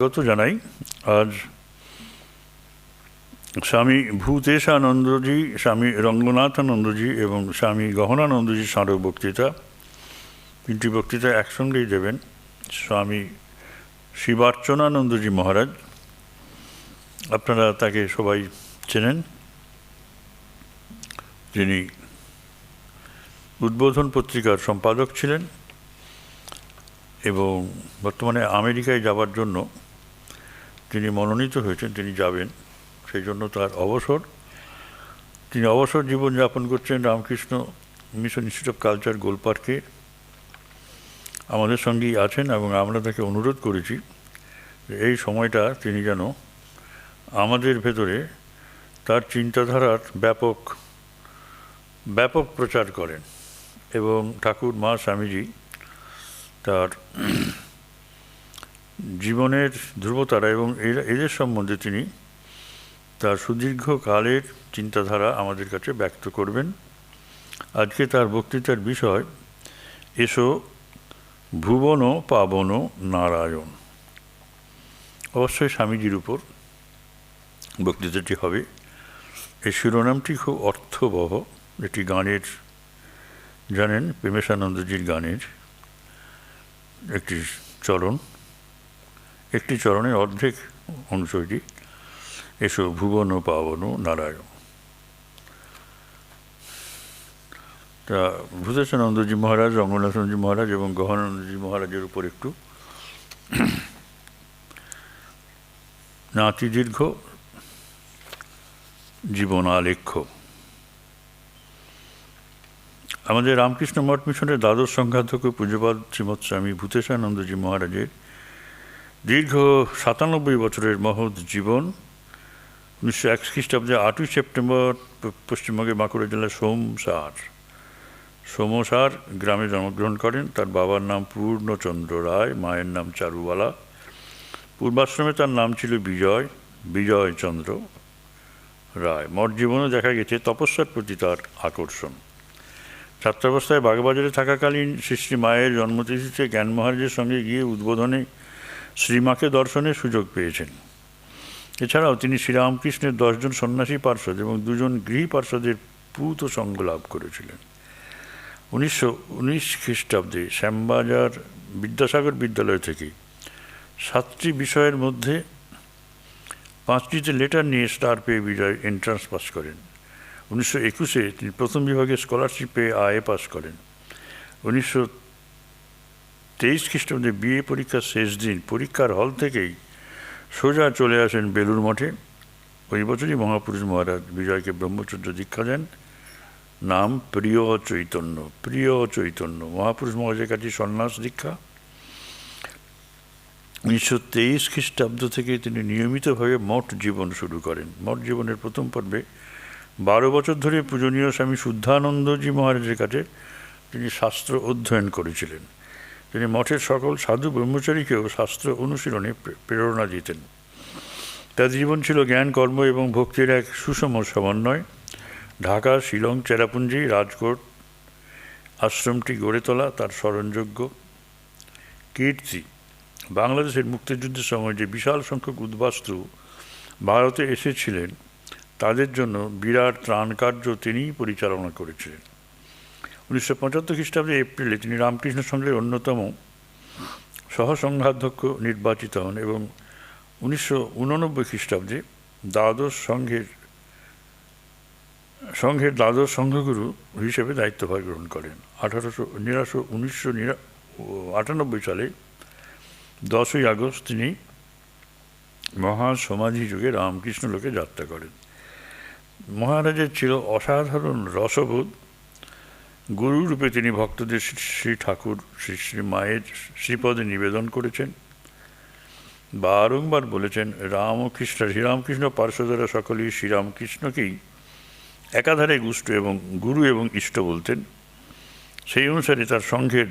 স্বাগত জানাই। আজ স্বামী ভূতেশানন্দজি, স্বামী রঙ্গনাথানন্দজি এবং স্বামী গহনানন্দজি স্মারক বক্তৃতা, তিনটি বক্তৃতা একসঙ্গেই দেবেন স্বামী শিবার্চনানন্দজি মহারাজ। আপনারা তাকে সবাই চেনেন। যিনি উদ্বোধন পত্রিকার সম্পাদক ছিলেন এবং বর্তমানে আমেরিকায় যাবার জন্য তিনি মনোনীত হয়েছেন, তিনি যাবেন, সেই জন্য তার তিনি অবসর জীবনযাপন করছেন Ramakrishna Mission Institute of Culture গোলপার্কে আমাদের সঙ্গেই আছেন এবং আমরা তাকে অনুরোধ করেছি যে এই সময়টা তিনি যেন আমাদের ভেতরে তার চিন্তাধারার ব্যাপক প্রচার করেন এবং ঠাকুর মা স্বামীজি তার জীবনের ধ্রুবতারা এবং এদের সম্বন্ধে তিনি তার সুদীর্ঘকালের চিন্তাধারা আমাদের কাছে ব্যক্ত করবেন। আজকে তার বক্তৃতার বিষয় এসো ভুবন পাবন নারায়ণ। অবশ্যই স্বামীজির উপর বক্তৃতাটি হবে। এই শিরোনামটি খুব অর্থবহ। এটি গানের, জানেন প্রেমেশানন্দজির গানের একটি চরণের অর্ধেক অংশটি এসো ভুবন পাবন নারায়ণ। তা ভূতেশানন্দজি মহারাজ, রঙ্গনাথনজি মহারাজ এবং গহনানন্দজি মহারাজের উপর একটু নাতিদীর্ঘ জীবন আলেখ্য। আমাদের রামকৃষ্ণ মঠ মিশনের দ্বাদশ সংঘাধ্যক্ষ পূজ্যপাদ শ্রীমৎ স্বামী ভূতেশানন্দজি মহারাজের দীর্ঘ 97 বছরের মহৎ জীবন। 1901 খ্রিস্টাব্দে 8ই সেপ্টেম্বর পশ্চিমবঙ্গের বাঁকুড়া জেলার সোমসার গ্রামে জন্মগ্রহণ করেন। তার বাবার নাম পূর্ণচন্দ্র রায়, মায়ের নাম চারুবালা। পূর্বাশ্রমে তার নাম ছিল বিজয়চন্দ্র রায়। মঠ জীবনে দেখা গেছে তপস্যার প্রতি তার আকর্ষণ। ছাত্রাবস্থায় বাগবাজারে থাকাকালীন শ্রী মায়ের জন্মতিথিতে জ্ঞান মহারাজের সঙ্গে গিয়ে উদ্বোধনে শ্রীমাকে দর্শনের সুযোগ পেয়েছেন। এছাড়াও তিনি শ্রীরামকৃষ্ণের 10 জন সন্ন্যাসী পার্ষদ এবং 2 জন গৃহী পার্ষদের পূত সঙ্গ লাভ করেছিলেন। 1919 খ্রিস্টাব্দে শ্যামবাজার বিদ্যাসাগর বিদ্যালয় থেকে 7টি বিষয়ের মধ্যে 5টিতে লেটার নিয়ে স্টার পেয়ে বিজয় এন্ট্রান্স পাস করেন। 1921-এ তিনি প্রথম বিভাগে স্কলারশিপ পেয়ে আইএ পাস করেন। 1923 খ্রিস্টাব্দে বিএ পরীক্ষার শেষ দিন পরীক্ষার হল থেকেই সোজা চলে আসেন বেলুড় মঠে। ওই বছরই মহাপুরুষ মহারাজ বিজয়কে ব্রহ্মচর্য দীক্ষা দেন। নাম প্রিয় চৈতন্য। মহাপুরুষ মহারাজের কাছে সন্ন্যাস দীক্ষা। 1923 খ্রিস্টাব্দ থেকে তিনি নিয়মিতভাবে মঠ জীবন শুরু করেন। মঠ জীবনের প্রথম পর্বে 12 বছর ধরে পূজনীয় স্বামী শুদ্ধানন্দজি মহারাজের কাছে তিনি শাস্ত্র অধ্যয়ন করেছিলেন। তিনি মঠের সকল সাধু ব্রহ্মচারীকেও শাস্ত্র অনুশীলনে প্রেরণা দিতেন। তার জীবন ছিল জ্ঞান, কর্ম এবং ভক্তির এক সুষম সমন্বয়। ঢাকা, শিলং, চেরাপুঞ্জি, রাজকোট আশ্রমটি গড়ে তোলা তার স্মরণযোগ্য কীর্তি। বাংলাদেশের মুক্তিযুদ্ধের সময় যে বিশাল সংখ্যক উদ্বাস্তু ভারতে এসেছিলেন তাদের জন্য বিরাট ত্রাণ কার্য তিনিই পরিচালনা করেছিলেন। 1975 খ্রিস্টাব্দে এপ্রিলে তিনি রামকৃষ্ণ সংঘের অন্যতম সহসংঘাধ্যক্ষ নির্বাচিত হন এবং 1989 খ্রিস্টাব্দে সংঘের দ্বাদশ সংঘগুরু হিসেবে দায়িত্বভার গ্রহণ করেন। 1998 সালে 10ই আগস্ট তিনি মহাসমাধি যুগে রামকৃষ্ণ লোকে যাত্রা করেন। মহারাজের ছিল অসাধারণ রসবোধ। গুরুরূপে তিনি ভক্তদের শ্রী ঠাকুর শ্রী মায়ের শ্রীপদে নিবেদন করেছেন। বারংবার বলেছেন শ্রীরামকৃষ্ণ পার্শ্বদেরা সকলেই শ্রীরামকৃষ্ণকেই একাধারে গুষ্ট এবং গুরু এবং ইষ্ট বলতেন। সেই অনুসারে তার সংঘের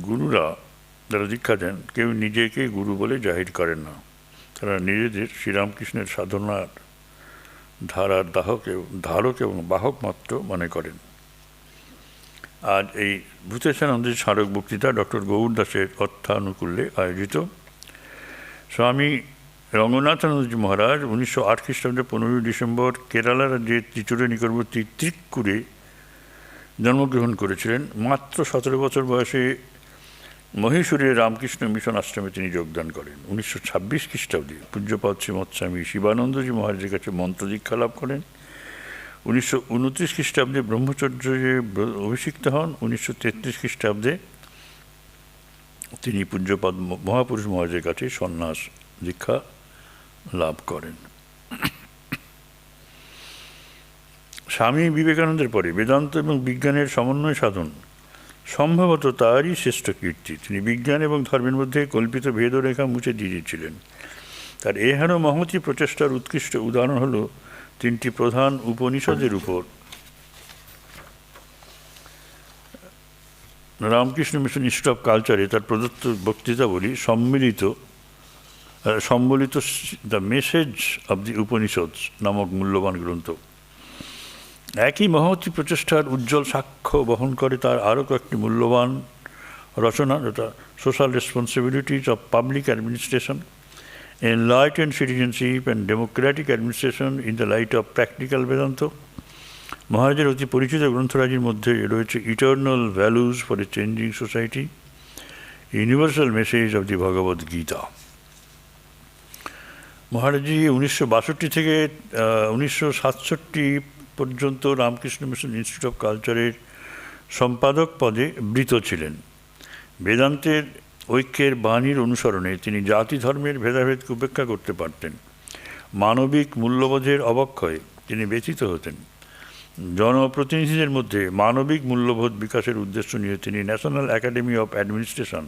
গুরুরা যারা দীক্ষা দেন কেউ নিজেকে গুরু বলে জাহির করেন না। তারা নিজেদের শ্রীরামকৃষ্ণের সাধনার ধারার ধারক এবং বাহক মাত্র মনে করেন। আজ এই ভূতেশানন্দজি স্মারক বক্তৃতা ডক্টর গৌর দাসের অর্থানুকূল্যে আয়োজিত। স্বামী রঙ্গনাথানন্দজি মহারাজ 1908 খ্রিস্টাব্দে 15 ডিসেম্বর কেরালা রাজ্যের ত্রিচুরের নিকটবর্তী ত্রিক্কুরে জন্মগ্রহণ করেছিলেন। মাত্র 17 বছর বয়সে মহীশূরের রামকৃষ্ণ মিশন আশ্রমে তিনি যোগদান করেন। 1926 খ্রিস্টাব্দে পূজ্যপাদ শ্রীমৎ স্বামী শিবানন্দজি মহারাজের কাছে মন্ত্র দীক্ষা লাভ করেন। 1929 খ্রিস্টাব্দে ব্রহ্মচর্যে অভিষিক্ত হন। 1933 খ্রিস্টাব্দে তিনি পূজ্যপাদ মহাপুরুষ মহারাজের কাছে সন্ন্যাস দীক্ষা লাভ করেন। স্বামী বিবেকানন্দের পরে বেদান্ত এবং বিজ্ঞানের সমন্বয় সাধন সম্ভবত তারই শ্রেষ্ঠ কীর্তি। তিনি বিজ্ঞান এবং ধর্মের মধ্যে কল্পিত ভেদরেখা মুছে দিয়েছিলেন। তার এহেন মহতী প্রচেষ্টার উৎকৃষ্ট উদাহরণ হল 3টি প্রধান উপনিষদের উপর রামকৃষ্ণ মিশন ইনস্টিটিউট অফ কালচারে তার প্রদত্ত বক্তৃতাবলী সম্বলিত দ্য মেসেজ অব দি উপনিষদ নামক মূল্যবান গ্রন্থ। একই মহতী প্রচেষ্টার উজ্জ্বল সাক্ষ্য বহন করে তার আরও কয়েকটি মূল্যবান রচনা, যেটা social responsibilities of public administration, enlightened citizenship and democratic administration in the light of practical Vedanta. মহারাজের অতি পরিচিত গ্রন্থরাজির মধ্যে রয়েছে eternal values for a changing society, universal message of the Bhagavad Gita. মহারাজজি 1962 থেকে 1967 পর্যন্ত রামকৃষ্ণ মিশন ইনস্টিটিউট অফ কালচারের সম্পাদক পদে বৃত ছিলেন। বেদান্তের ঐক্যের বাণীর অনুসরণে তিনি জাতি ধর্মের ভেদাভেদকে উপেক্ষা করতে পারতেন। মানবিক মূল্যবোধের অবক্ষয়ে তিনি ব্যথিত হতেন। জনপ্রতিনিধিদের মধ্যে মানবিক মূল্যবোধ বিকাশের উদ্দেশ্য নিয়ে তিনি ন্যাশনাল একাডেমি অফ অ্যাডমিনিস্ট্রেশন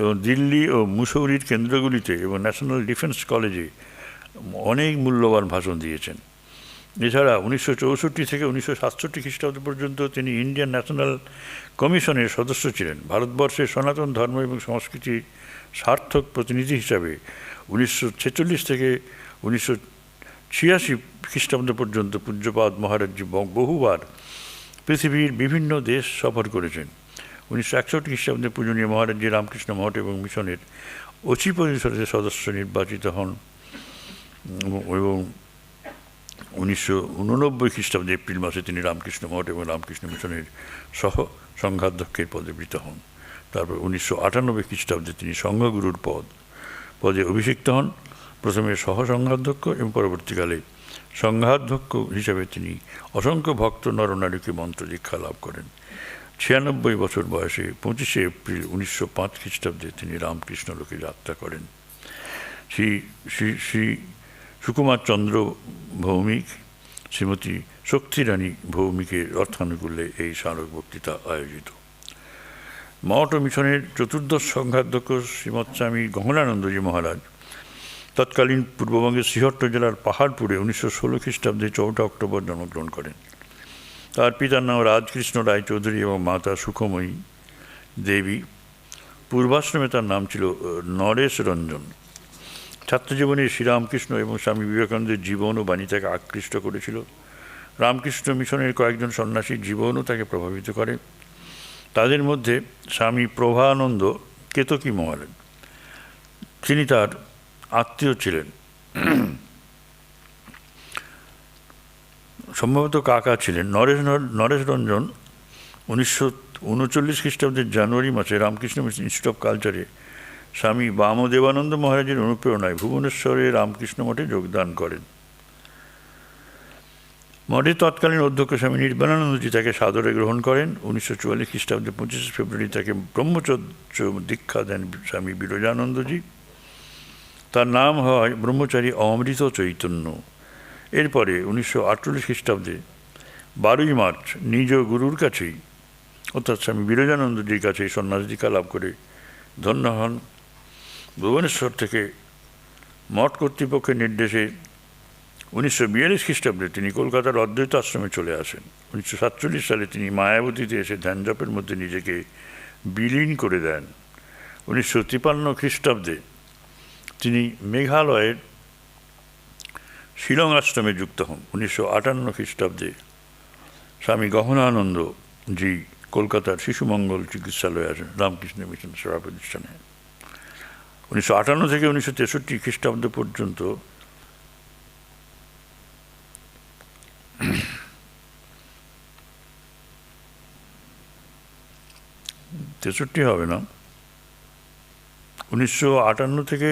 এবং দিল্লি ও মুসৌরির কেন্দ্রগুলিতে এবং ন্যাশনাল ডিফেন্স কলেজে অনেক মূল্যবান ভাষণ দিয়েছেন। এছাড়া 1964 থেকে 1967 খ্রিস্টাব্দ পর্যন্ত তিনি ইন্ডিয়ান ন্যাশনাল কমিশনের সদস্য ছিলেন। ভারতবর্ষের সনাতন ধর্ম এবং সংস্কৃতির সার্থক প্রতিনিধি হিসাবে 1946 থেকে 1986 খ্রিস্টাব্দ পর্যন্ত পূজ্যপাদ মহারাজজি বহুবার পৃথিবীর বিভিন্ন দেশ সফর করেছেন। 1961 খ্রিস্টাব্দে পূজনীয় মহারাজজি রামকৃষ্ণ মঠ এবং মিশনের অচি পরিষদের সদস্য নির্বাচিত হন এবং 1989 খ্রিস্টাব্দে এপ্রিল মাসে তিনি রামকৃষ্ণ মঠ এবং রামকৃষ্ণ মিশনের সহ সংঘাধ্যক্ষের পদে বৃত হন। তারপর 1998 খ্রিস্টাব্দে তিনি সংঘগুরুর পদে অভিষিক্ত হন। প্রথমে সহ সংঘাধ্যক্ষ এবং পরবর্তীকালে সংঘাধ্যক্ষ হিসেবে তিনি অসংখ্য ভক্ত নরনারীকে মন্ত্র দীক্ষা লাভ করেন। 96 বছর বয়সে 25 এপ্রিল 1905 খ্রিস্টাব্দে তিনি রামকৃষ্ণ লোকে যাত্রা করেন। শ্রী সুকুমার চন্দ্র ভৌমিক, শ্রীমতী শক্তিরানী ভৌমিকের অর্থানুকূল্যে এই স্মারক বক্তৃতা আয়োজিত। মঠ ও মিশনের চতুর্দশ সংঘাধ্যক্ষ শ্রীমৎ স্বামী গহনানন্দজি মহারাজ তৎকালীন পূর্ববঙ্গের শ্রীহট্ট জেলার পাহাড়পুরে 1916 খ্রিস্টাব্দে 4 অক্টোবর জন্মগ্রহণ করেন। তার পিতার নাম রাজকৃষ্ণ রায়চৌধুরী এবং মাতা সুখময়ী দেবী। পূর্বাশ্রমে তার নাম ছিল নরেশ রঞ্জন। ছাত্রজীবনে শ্রীরামকৃষ্ণ এবং স্বামী বিবেকানন্দের জীবন ও বাণী তাকে আকৃষ্ট করেছিল। রামকৃষ্ণ মিশনের কয়েকজন সন্ন্যাসীর জীবনও তাকে প্রভাবিত করে। তাদের মধ্যে স্বামী প্রভানন্দ কেতকী মহারাজ, তিনি তার আত্মীয় ছিলেন, সম্ভবত কাকা ছিলেন। নরেশ রঞ্জন 1939 খ্রিস্টাব্দের জানুয়ারি মাসে রামকৃষ্ণ মিশন ইনস্টিটিউট অফ কালচারে স্বামী বামদেবানন্দ মহারাজের অনুপ্রেরণায় ভুবনেশ্বরে রামকৃষ্ণ মঠে যোগদান করেন। মঠের তৎকালীন অধ্যক্ষ স্বামী নির্বাণানন্দজি তাকে সাদরে গ্রহণ করেন। 1944 খ্রিস্টাব্দে 25 ফেব্রুয়ারি তাকে ব্রহ্মচর্য দীক্ষা দেন স্বামী বিরজানন্দজি। তার নাম হয় ব্রহ্মচারী অমৃত চৈতন্য। এরপরে 1948 খ্রিস্টাব্দে 12ই মার্চ নিজ গুরুর কাছেই অর্থাৎ স্বামী বিরজানন্দজির কাছেই সন্ন্যাস দীক্ষা লাভ করে ধন্য হন। ভুবনেশ্বর থেকে মঠ কর্তৃপক্ষের নির্দেশে 1942 খ্রিস্টাব্দে তিনি কলকাতার অদ্বৈত আশ্রমে চলে আসেন। 1947 সালে তিনি মায়াবতীতে এসে ধ্যানজপের মধ্যে নিজেকে বিলীন করে দেন। 1953 খ্রিস্টাব্দে তিনি মেঘালয়ের শিলং আশ্রমে যুক্ত হন। 1958 খ্রিস্টাব্দে স্বামী গহনানন্দজি কলকাতার শিশুমঙ্গল চিকিৎসালয়ে আসেন রামকৃষ্ণ মিশন সেবা প্রতিষ্ঠানে। 1958 থেকে 1963 খ্রিস্টাব্দ পর্যন্ত 63 হবে না, 1958 থেকে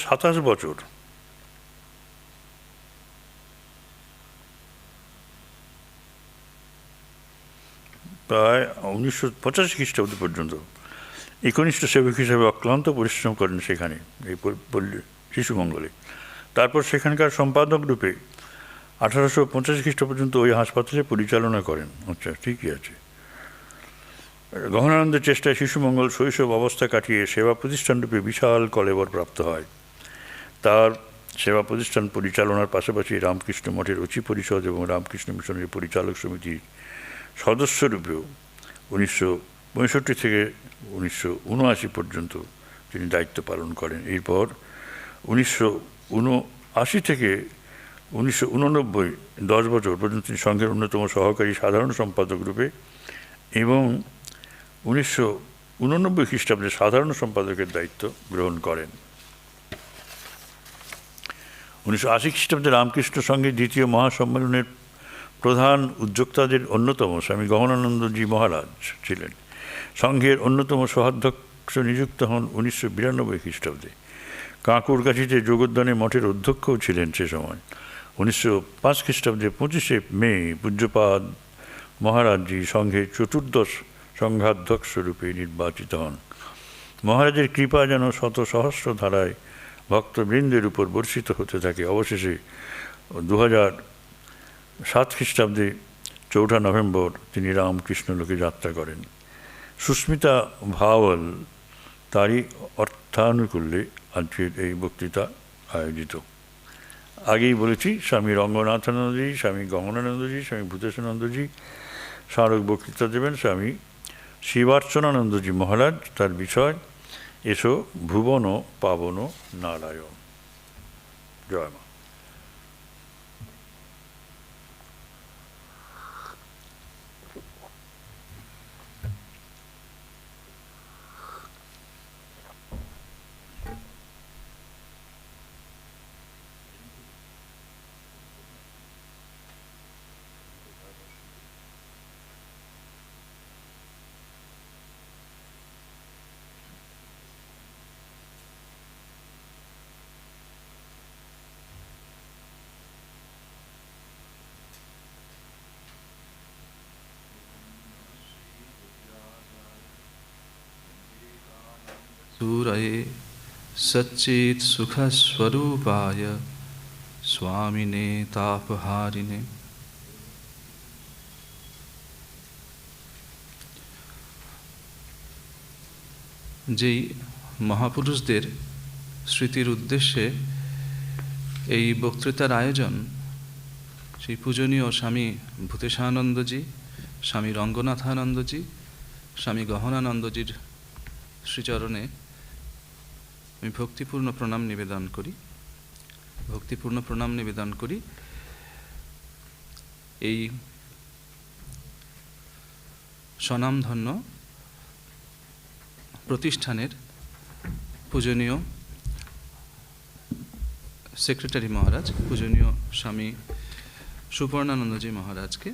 27 বছর, প্রায় 1985 খ্রিস্টাব্দ পর্যন্ত একনিষ্ঠ সেবক হিসেবে অক্লান্ত পরিশ্রম করেন সেখানে, এই পল্লী শিশুমঙ্গলে। তারপর সেখানকার সম্পাদক রূপে 1850 খ্রিস্টাব্দ পর্যন্ত ওই হাসপাতালে পরিচালনা করেন। আচ্ছা, ঠিকই আছে। গহনানন্দের চেষ্টায় শিশুমঙ্গল শৈশব অবস্থা কাটিয়ে সেবা প্রতিষ্ঠানরূপে বিশাল কলেবর প্রাপ্ত হয়। তার সেবা প্রতিষ্ঠান পরিচালনার পাশাপাশি রামকৃষ্ণ মঠের অচি পরিষদ এবং রামকৃষ্ণ মিশনের পরিচালক সমিতির সদস্যরূপেও 1965 থেকে 1979 পর্যন্ত তিনি দায়িত্ব পালন করেন। এরপর 1979 থেকে 1989, 10 বছর পর্যন্ত তিনি সংঘের অন্যতম সহকারী সাধারণ সম্পাদক রূপে এবং 1989 খ্রিস্টাব্দে সাধারণ সম্পাদকের দায়িত্ব গ্রহণ করেন। 1980 খ্রিস্টাব্দে রামকৃষ্ণ সংঘের দ্বিতীয় মহাসম্মেলনের প্রধান উদ্যোক্তাদের অন্যতম স্বামী গহনানন্দজি মহারাজ ছিলেন। সংঘের অন্যতম সহাধ্যক্ষ নিযুক্ত হন 1992 খ্রিস্টাব্দে। কাঁকুরগাছিতে যোগদানে মঠের অধ্যক্ষও ছিলেন সে সময়। 1905 খ্রিস্টাব্দে 25শে মে পূজ্যপাদ মহারাজজি সংঘের চতুর্দশ সংঘাধ্যক্ষ রূপে নির্বাচিত হন। মহারাজের কৃপা যেন শত সহস্র ধারায় ভক্তবৃন্দের উপর বর্ষিত হতে থাকে। অবশেষে 2007 খ্রিস্টাব্দে 4 নভেম্বর তিনি রামকৃষ্ণ লোকে যাত্রা করেন। সুস্মিতা ভাওয়াল তারই অর্থানুকূল্যে আজকের এই বক্তৃতা আয়োজিত। আগেই বলেছি, স্বামী রঙ্গনাথানন্দজি, স্বামী গহনানন্দজি, স্বামী ভূতেশানন্দজি স্মারক বক্তৃতা দেবেন। স্বামী শিবার্চনানন্দজি মহারাজ, তার বিষয় এসো ভুবন পাবন নারায়ণ। জয় মা। सूरये सच्चित् सुखस्वरूपाय स्वामिने तापहारिणे। যেই মহাপুরুষদের স্মৃতির উদ্দেশ্যে এই বক্তৃতার আয়োজন, সেই পূজনীয় স্বামী ভূতেশানন্দজি, স্বামী রঙ্গনাথানন্দজি, স্বামী গহনানন্দজির শ্রীচরণে আমি ভক্তিপূর্ণ প্রণাম নিবেদন করি। এই স্বনামধন্য প্রতিষ্ঠানের পূজনীয় সেক্রেটারি মহারাজ, পূজনীয় স্বামী সুপর্ণানন্দজি মহারাজকে,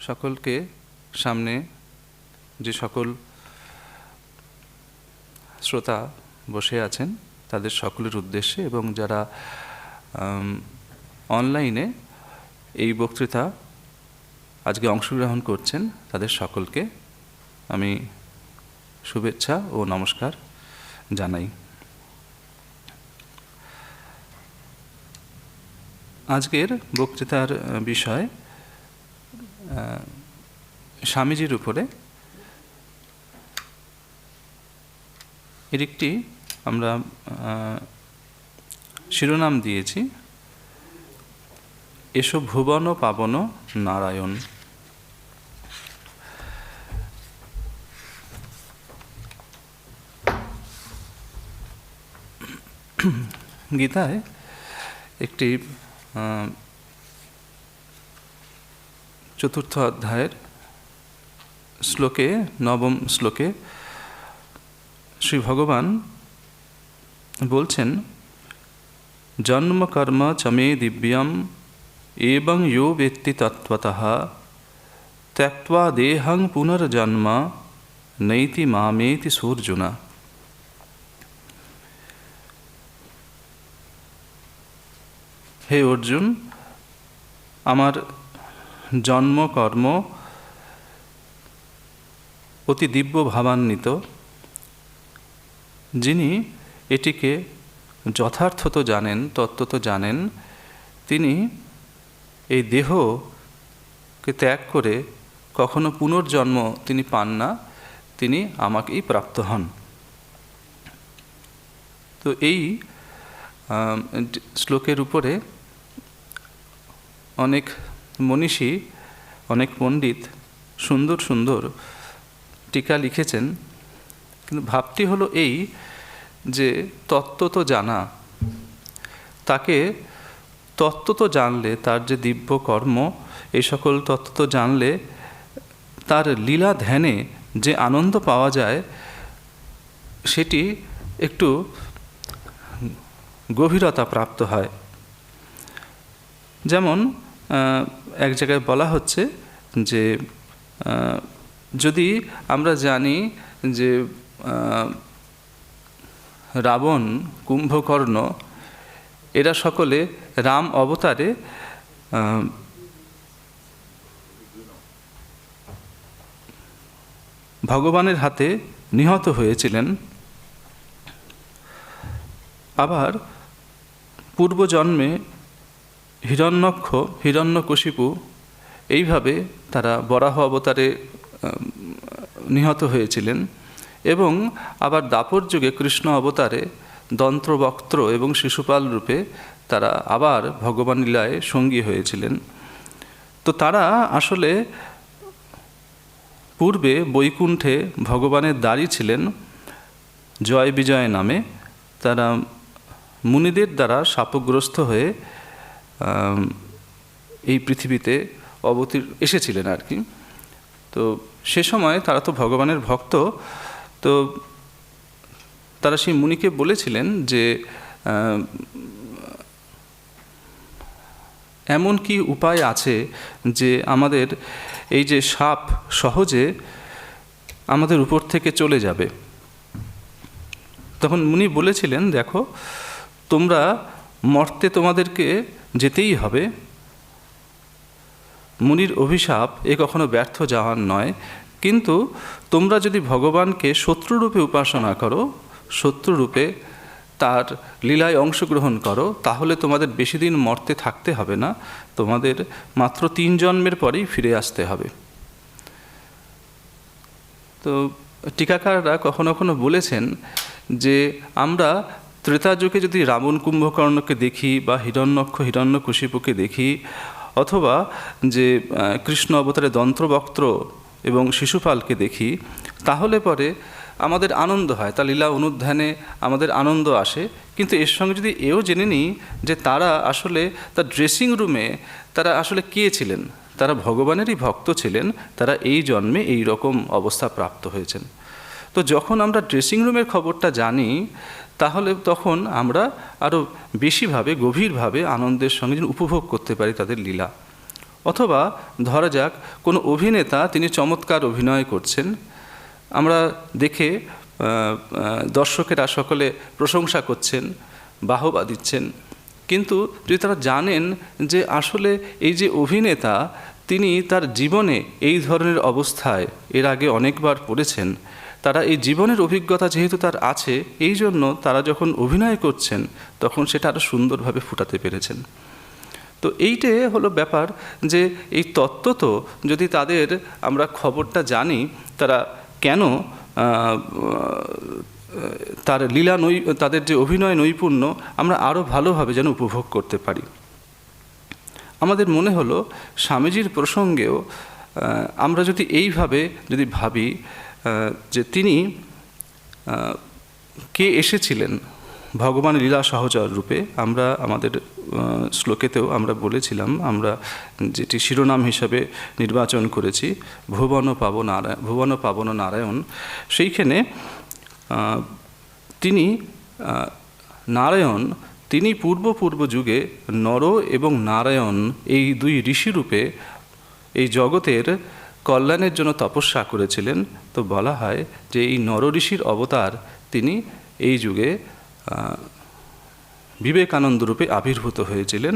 সকলকে, সামনে যে সকল শ্রোতা বসে আছেন তাদের সকলের উদ্দেশ্যে এবং যারা অনলাইনে এই বক্তৃতা আজকে অংশগ্রহণ করছেন তাদের সকলকে আমি শুভেচ্ছা ও নমস্কার জানাই। আজকের বক্তৃতার বিষয় স্বামীজির উপরে। এর একটি আমরা শিরোনাম দিয়েছি, এসো ভুবন পাবন নারায়ণ। গীতায় একটি চতুর্থ অধ্যায়ের শ্লোকে, নবম শ্লোকে শ্রী ভগবান বলছেন, জন্ম কর্ম চমে দিব্যম এবং ইয়ো বেত্তি তত্ত্বতঃ ত্যক্ত্বা দেহং পুনর্জন্ম নৈতি মামেতি সূর্জুনা। হে অর্জুন, আমার জন্ম কর্ম অতি দিব্য ভাবান্বিত। যিনি এটিকে যথার্থত জানেন, তত্ত্বত জানেন, তিনি এই দেহকে ত্যাগ করে কখনো পুনর্জন্ম তিনি পান না, তিনি আমাকেই প্রাপ্ত হন। তো এই শ্লোকের উপরে অনেক মনীষী, অনেক পণ্ডিত সুন্দর সুন্দর টিকা লিখেছেন। কিন্তু ভাবটি হলো এই যে তত্ত্বত জানা, তাকে তত্ত্বত জানলে, তার যে দিব্য কর্ম, এই সকল তত্ত্বত জানলে তার লীলা ধ্যানে যে আনন্দ পাওয়া যায় সেটি একটু গভীরতা প্রাপ্ত হয়। যেমন এক জায়গায় বলা হচ্ছে যে যদি আমরা জানি যে রাবণ, কুম্ভকর্ণ এরা সকলে রাম অবতারে ভগবানের হাতে নিহত হয়েছিলেন। আবার পূর্বজন্মে হিরণ্যক্ষ, হিরণ্যকশিপু এইভাবে তারা বরাহ অবতারে নিহত হয়েছিলেন। এবং আবার দাপর যুগে কৃষ্ণ অবতারে দন্ত্রবক্ত্র এবং শিশুপাল রূপে তারা আবার ভগবান লীলায় সঙ্গী হয়েছিলেন। তো তারা আসলে পূর্বে বৈকুণ্ঠে ভগবানের দ্বারী ছিলেন জয় বিজয় নামে। তারা মুনিদের দ্বারা শাপগ্রস্ত হয়ে এই পৃথিবীতে এসেছিলেন আর কি। তো সে সময় তারা তো ভগবানের ভক্ত, তো তারা সেই মুনিকে বলেছিলেন যে এমন কি উপায় আছে যে আমাদের এই যে শাপ সহজে আমাদের উপর থেকে চলে যাবে। তখন মুনি বলেছিলেন, দেখো, তোমরা মর্তে তোমাদেরকে যেতেই হবে। মুনির অভিশাপ এ কখনো ব্যর্থ যাওয়ার নয়, কিন্তু তোমরা যদি ভগবানকে শত্রুরূপে উপাসনা করো, শত্রুরূপে তার লীলায় অংশগ্রহণ করো, তাহলে তোমাদের বেশি দিন মর্তে থাকতে হবে না, তোমাদের মাত্র 3 জন্মের পরেই ফিরে আসতে হবে। তো টিকাকাররা কখনো কখনো বলেছেন যে আমরা ত্রেতা যুগে যদি রাবণ কুম্ভকর্ণকে দেখি বা হিরণ্যক্ষ হিরণ্যকশিপুকে দেখি, অথবা যে কৃষ্ণ অবতারে দন্ত্রবক্ত্র এবং শিশুপালকে দেখি, তাহলে পরে আমাদের আনন্দ হয়, তার লীলা অনুধ্যানে আমাদের আনন্দ আসে। কিন্তু এর সঙ্গে যদি এও জেনে নিই যে তারা আসলে তার ড্রেসিং রুমে তারা আসলে কে ছিলেন, তারা ভগবানেরই ভক্ত ছিলেন, তারা এই জন্মে এই রকম অবস্থা প্রাপ্ত হয়েছেন। তো যখন আমরা ড্রেসিং রুমের খবরটা জানি, তাহলে তখন আমরা আরও বেশিভাবে, গভীরভাবে আনন্দের সঙ্গে যেন উপভোগ করতে পারি তাদের লীলা। অথবা ধরা যাক কোনো অভিনেতা, তিনি চমৎকার অভিনয় করছেন, আমরা দেখে দর্শকেরা সকলে প্রশংসা করছেন, বাহবা দিচ্ছেন, কিন্তু যদি তারা জানেন যে আসলে এই যে অভিনেতা, তিনি তার জীবনে এই ধরনের অবস্থায় এর আগে অনেকবার পড়েছেন, তারা এই জীবনের অভিজ্ঞতা যেহেতু তার আছে, এই জন্য তারা যখন অভিনয় করছেন তখন সেটা আরও সুন্দরভাবে ফুটাতে পেরেছেন। তো এইটাই হলো ব্যাপার, যে এই তত্ত্বত যদি তাদের আমরা খবরটা জানি, তারা কেন তার লীলা তাদের যে অভিনয় নৈপুণ্য আমরা আরও ভালোভাবে যেন উপভোগ করতে পারি। আমাদের মনে হলো স্বামীজির প্রসঙ্গেও আমরা যদি এইভাবে যদি ভাবি যে তিনি কে এসেছিলেন ভগবান লীলা সহচর রূপে আমরা আমাদের শ্লোকেতেও আমরা বলেছিলাম, আমরা যেটি শিরোনাম হিসাবে নির্বাচন করেছি ভুবন পাবন নারায়ণ, সেইখানে তিনি নারায়ণ, তিনি পূর্ব যুগে নর এবং নারায়ণ এই দুই ঋষিরূপে এই জগতের কল্যাণের জন্য তপস্যা করেছিলেন। তো বলা হয় যে এই নর ঋষির অবতার তিনি এই যুগে বিবেকানন্দ রূপে আবির্ভূত হয়েছিলেন।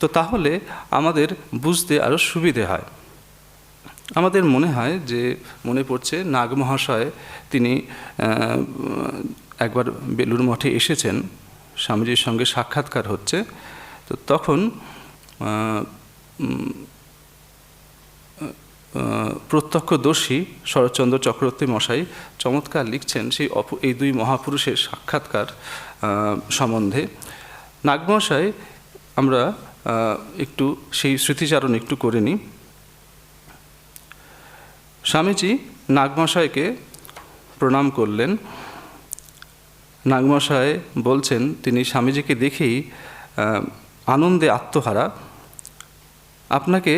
তো তাহলে আমাদের বুঝতে আরও সুবিধে হয়। আমাদের মনে পড়ছে নাগ মহাশয় তিনি একবার বেলুড় মঠে এসেছেন, স্বামীজির সঙ্গে সাক্ষাৎকার হচ্ছে। তো তখন প্রত্যক্ষদর্শী শরৎচন্দ্র চক্রবর্তী মশাই চমৎকার লিখছেন এই দুই মহাপুরুষের সাক্ষাৎকার সম্বন্ধে। নাগমহাশয় আমরা একটু সেই স্মৃতিচারণ একটু করে নিই। স্বামীজি নাগমহাশয়কে প্রণাম করলেন। নাগমহাশয় বলছেন তিনি স্বামীজিকে দেখেই আনন্দে আত্মহারা, আপনাকে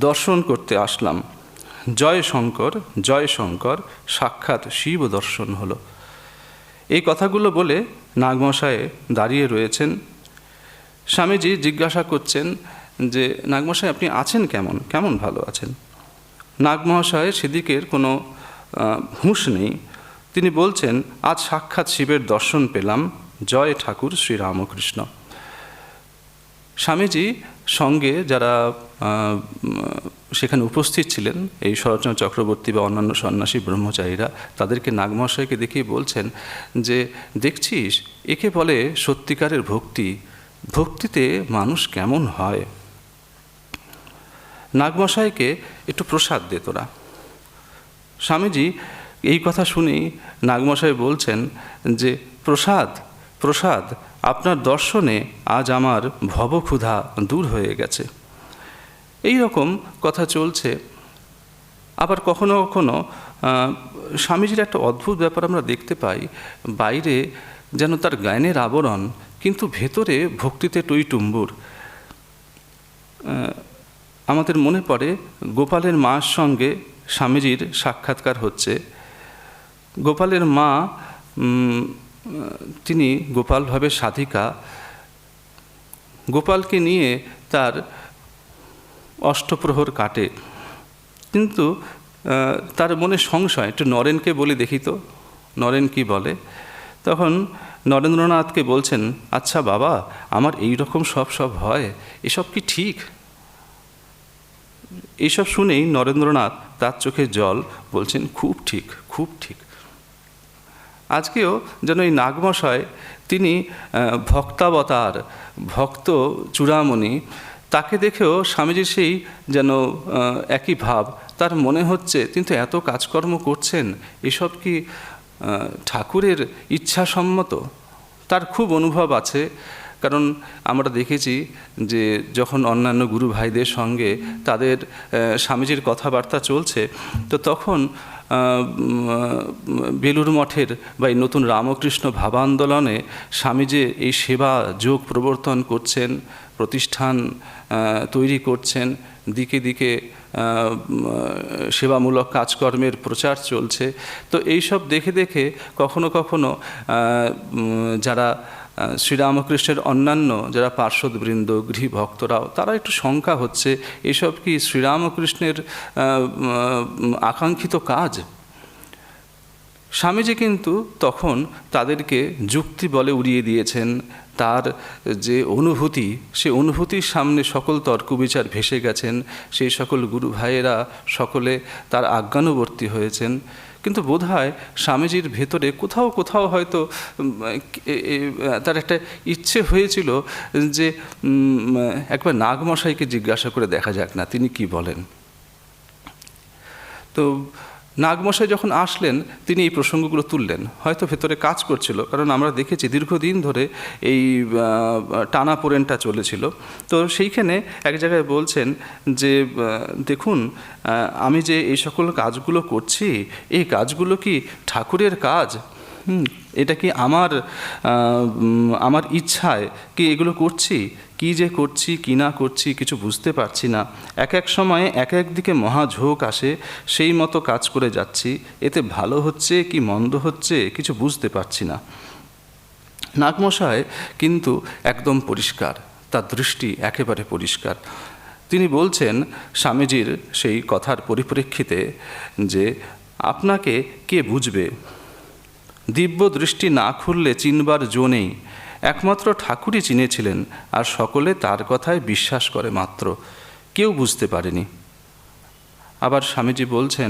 দর্শন করতে আসলাম। জয় শঙ্কর, সাক্ষাৎ শিব দর্শন হলো। এই কথাগুলো বলে নাগমহাশয় দাঁড়িয়ে রয়েছেন। স্বামীজি জিজ্ঞাসা করছেন যে নাগমহাশয় আপনি আছেন কেমন ভালো আছেন? নাগমহাশয় সেদিকের কোনো হুঁশ নেই। তিনি বলছেন আজ সাক্ষাৎ শিবের দর্শন পেলাম, জয় ঠাকুর শ্রীরামকৃষ্ণ। স্বামীজি সঙ্গে যারা সেখানে উপস্থিত ছিলেন, এই শরৎচন্দ্র চক্রবর্তী বা অন্যান্য সন্ন্যাসী ব্রহ্মচারীরা, তাদেরকে নাগমহাশয়কে দেখেই বলছেন যে দেখছিস, একে বলে সত্যিকারের ভক্তিতে মানুষ কেমন হয়। নাগমহাশয়কে একটু প্রসাদ দে তোরা। স্বামীজি এই কথা শুনেই নাগমহাশয় বলছেন যে প্রসাদ আপনার দর্শনে আজ আমার ভবক্ষুধা দূর হয়ে গেছে। এই রকম কথা চলছে। আবার কখনো কখনো স্বামীজির একটা অদ্ভুত ব্যাপার আমরা দেখতে পাই, বাইরে যেন তার জ্ঞানের আবরণ, কিন্তু ভেতরে ভক্তিতে টইটুম্বুর। আমাদের মনে পড়ে গোপালের মার সঙ্গে স্বামীজির সাক্ষাৎকার হচ্ছে। গোপালের মা তিনি গোপালভাবে সাধিকা। গোপালকে নিয়ে তার অষ্টপ্রহর কাটে, কিন্তু তার মনে সংশয়, একটু নরেনকে বলে দেখি তো নরেন কি বলে। তখন নরেন্দ্রনাথকে বলছেন, আচ্ছা বাবা, আমার এই রকম সব হয়, এসব কি ঠিক? এইসব শুনেই নরেন্দ্রনাথ তার চোখে জল, বলছেন খুব ঠিক। আজকেও যেন এই নাগমশায় তিনি ভক্তাবতার, ভক্ত চূড়ামণি, তাকে দেখেও স্বামীজির সেই যেন একই ভাব। তার মনে হচ্ছে কিন্তু এত কাজকর্ম করছেন, এসব কি ঠাকুরের ইচ্ছাসম্মত? তার খুব অনুভব আছে। কারণ আমরা দেখেছি যে যখন অন্যান্য গুরু ভাইদের সঙ্গে তাদের স্বামীজির কথাবার্তা চলছে, তো তখন বেলুড় মঠের বা এই নতুন রামকৃষ্ণ ভাবান্দোলনে স্বামীজি এই সেবা যোগ প্রবর্তন করছেন, প্রতিষ্ঠান তৈরি করছেন, দিকে দিকে সেবামূলক কাজকর্মের প্রচার চলছে। তো এইসব দেখে কখনো কখনো যারা শ্রীরামকৃষ্ণের অন্যান্য যারা পার্শ্বদবৃন্দ, গৃহভক্তরাও, তারা একটু শঙ্কা হচ্ছে, এসব কি শ্রীরামকৃষ্ণের আকাঙ্ক্ষিত কাজ? স্বামীজি কিন্তু তখন তাদেরকে যুক্তি বলে উড়িয়ে দিয়েছেন। তার যে অনুভূতি, সে অনুভূতির সামনে সকল তর্ক বিচার ভেসে গেছেন। সেই সকল গুরু ভাইয়েরা সকলে তার আজ্ঞানুবর্তী হয়েছেন। কিন্তু বোধহয় স্বামীজির ভেতরে কোথাও হয়তো তার একটা ইচ্ছে হয়েছিল যে একবার নাগমশাইকে জিজ্ঞাসা করে দেখা যাক না তিনি কি বলেন। তো নাগমশাই যখন আসলেন, তিনি এই প্রসঙ্গগুলো তুললেন। হয়তো ভেতরে কাজ করছিল, কারণ আমরা দেখেছি দীর্ঘদিন ধরে এই টানাপোড়েনটা চলেছিল। তো সেইখানে এক জায়গায় বলছেন যে দেখুন, আমি যে এই সকল কাজগুলো করছি, এই কাজগুলো কি ঠাকুরের কাজ? এটা কি আমার ইচ্ছায় কি এগুলো করছি? কি যে করছি কি না করছি কিছু বুঝতে পারছি না। এক এক সময়ে এক এক দিকে মহাঝোঁক আসে, সেই মতো কাজ করে যাচ্ছি। এতে ভালো হচ্ছে কি মন্দ হচ্ছে কিছু বুঝতে পারছি না। নাগমশাই কিন্তু একদম পরিষ্কার, তার দৃষ্টি একেবারে পরিষ্কার। তিনি বলছেন স্বামীজির সেই কথার পরিপ্রেক্ষিতে যে আপনাকে কে বুঝবে? দিব্য দৃষ্টি না খুললে চিনবার জো নেই। একমাত্র ঠাকুরই চিনেছিলেন, আর সকলে তার কথায় বিশ্বাস করে মাত্র, কেউ বুঝতে পারেনি। আবার স্বামীজি বলছেন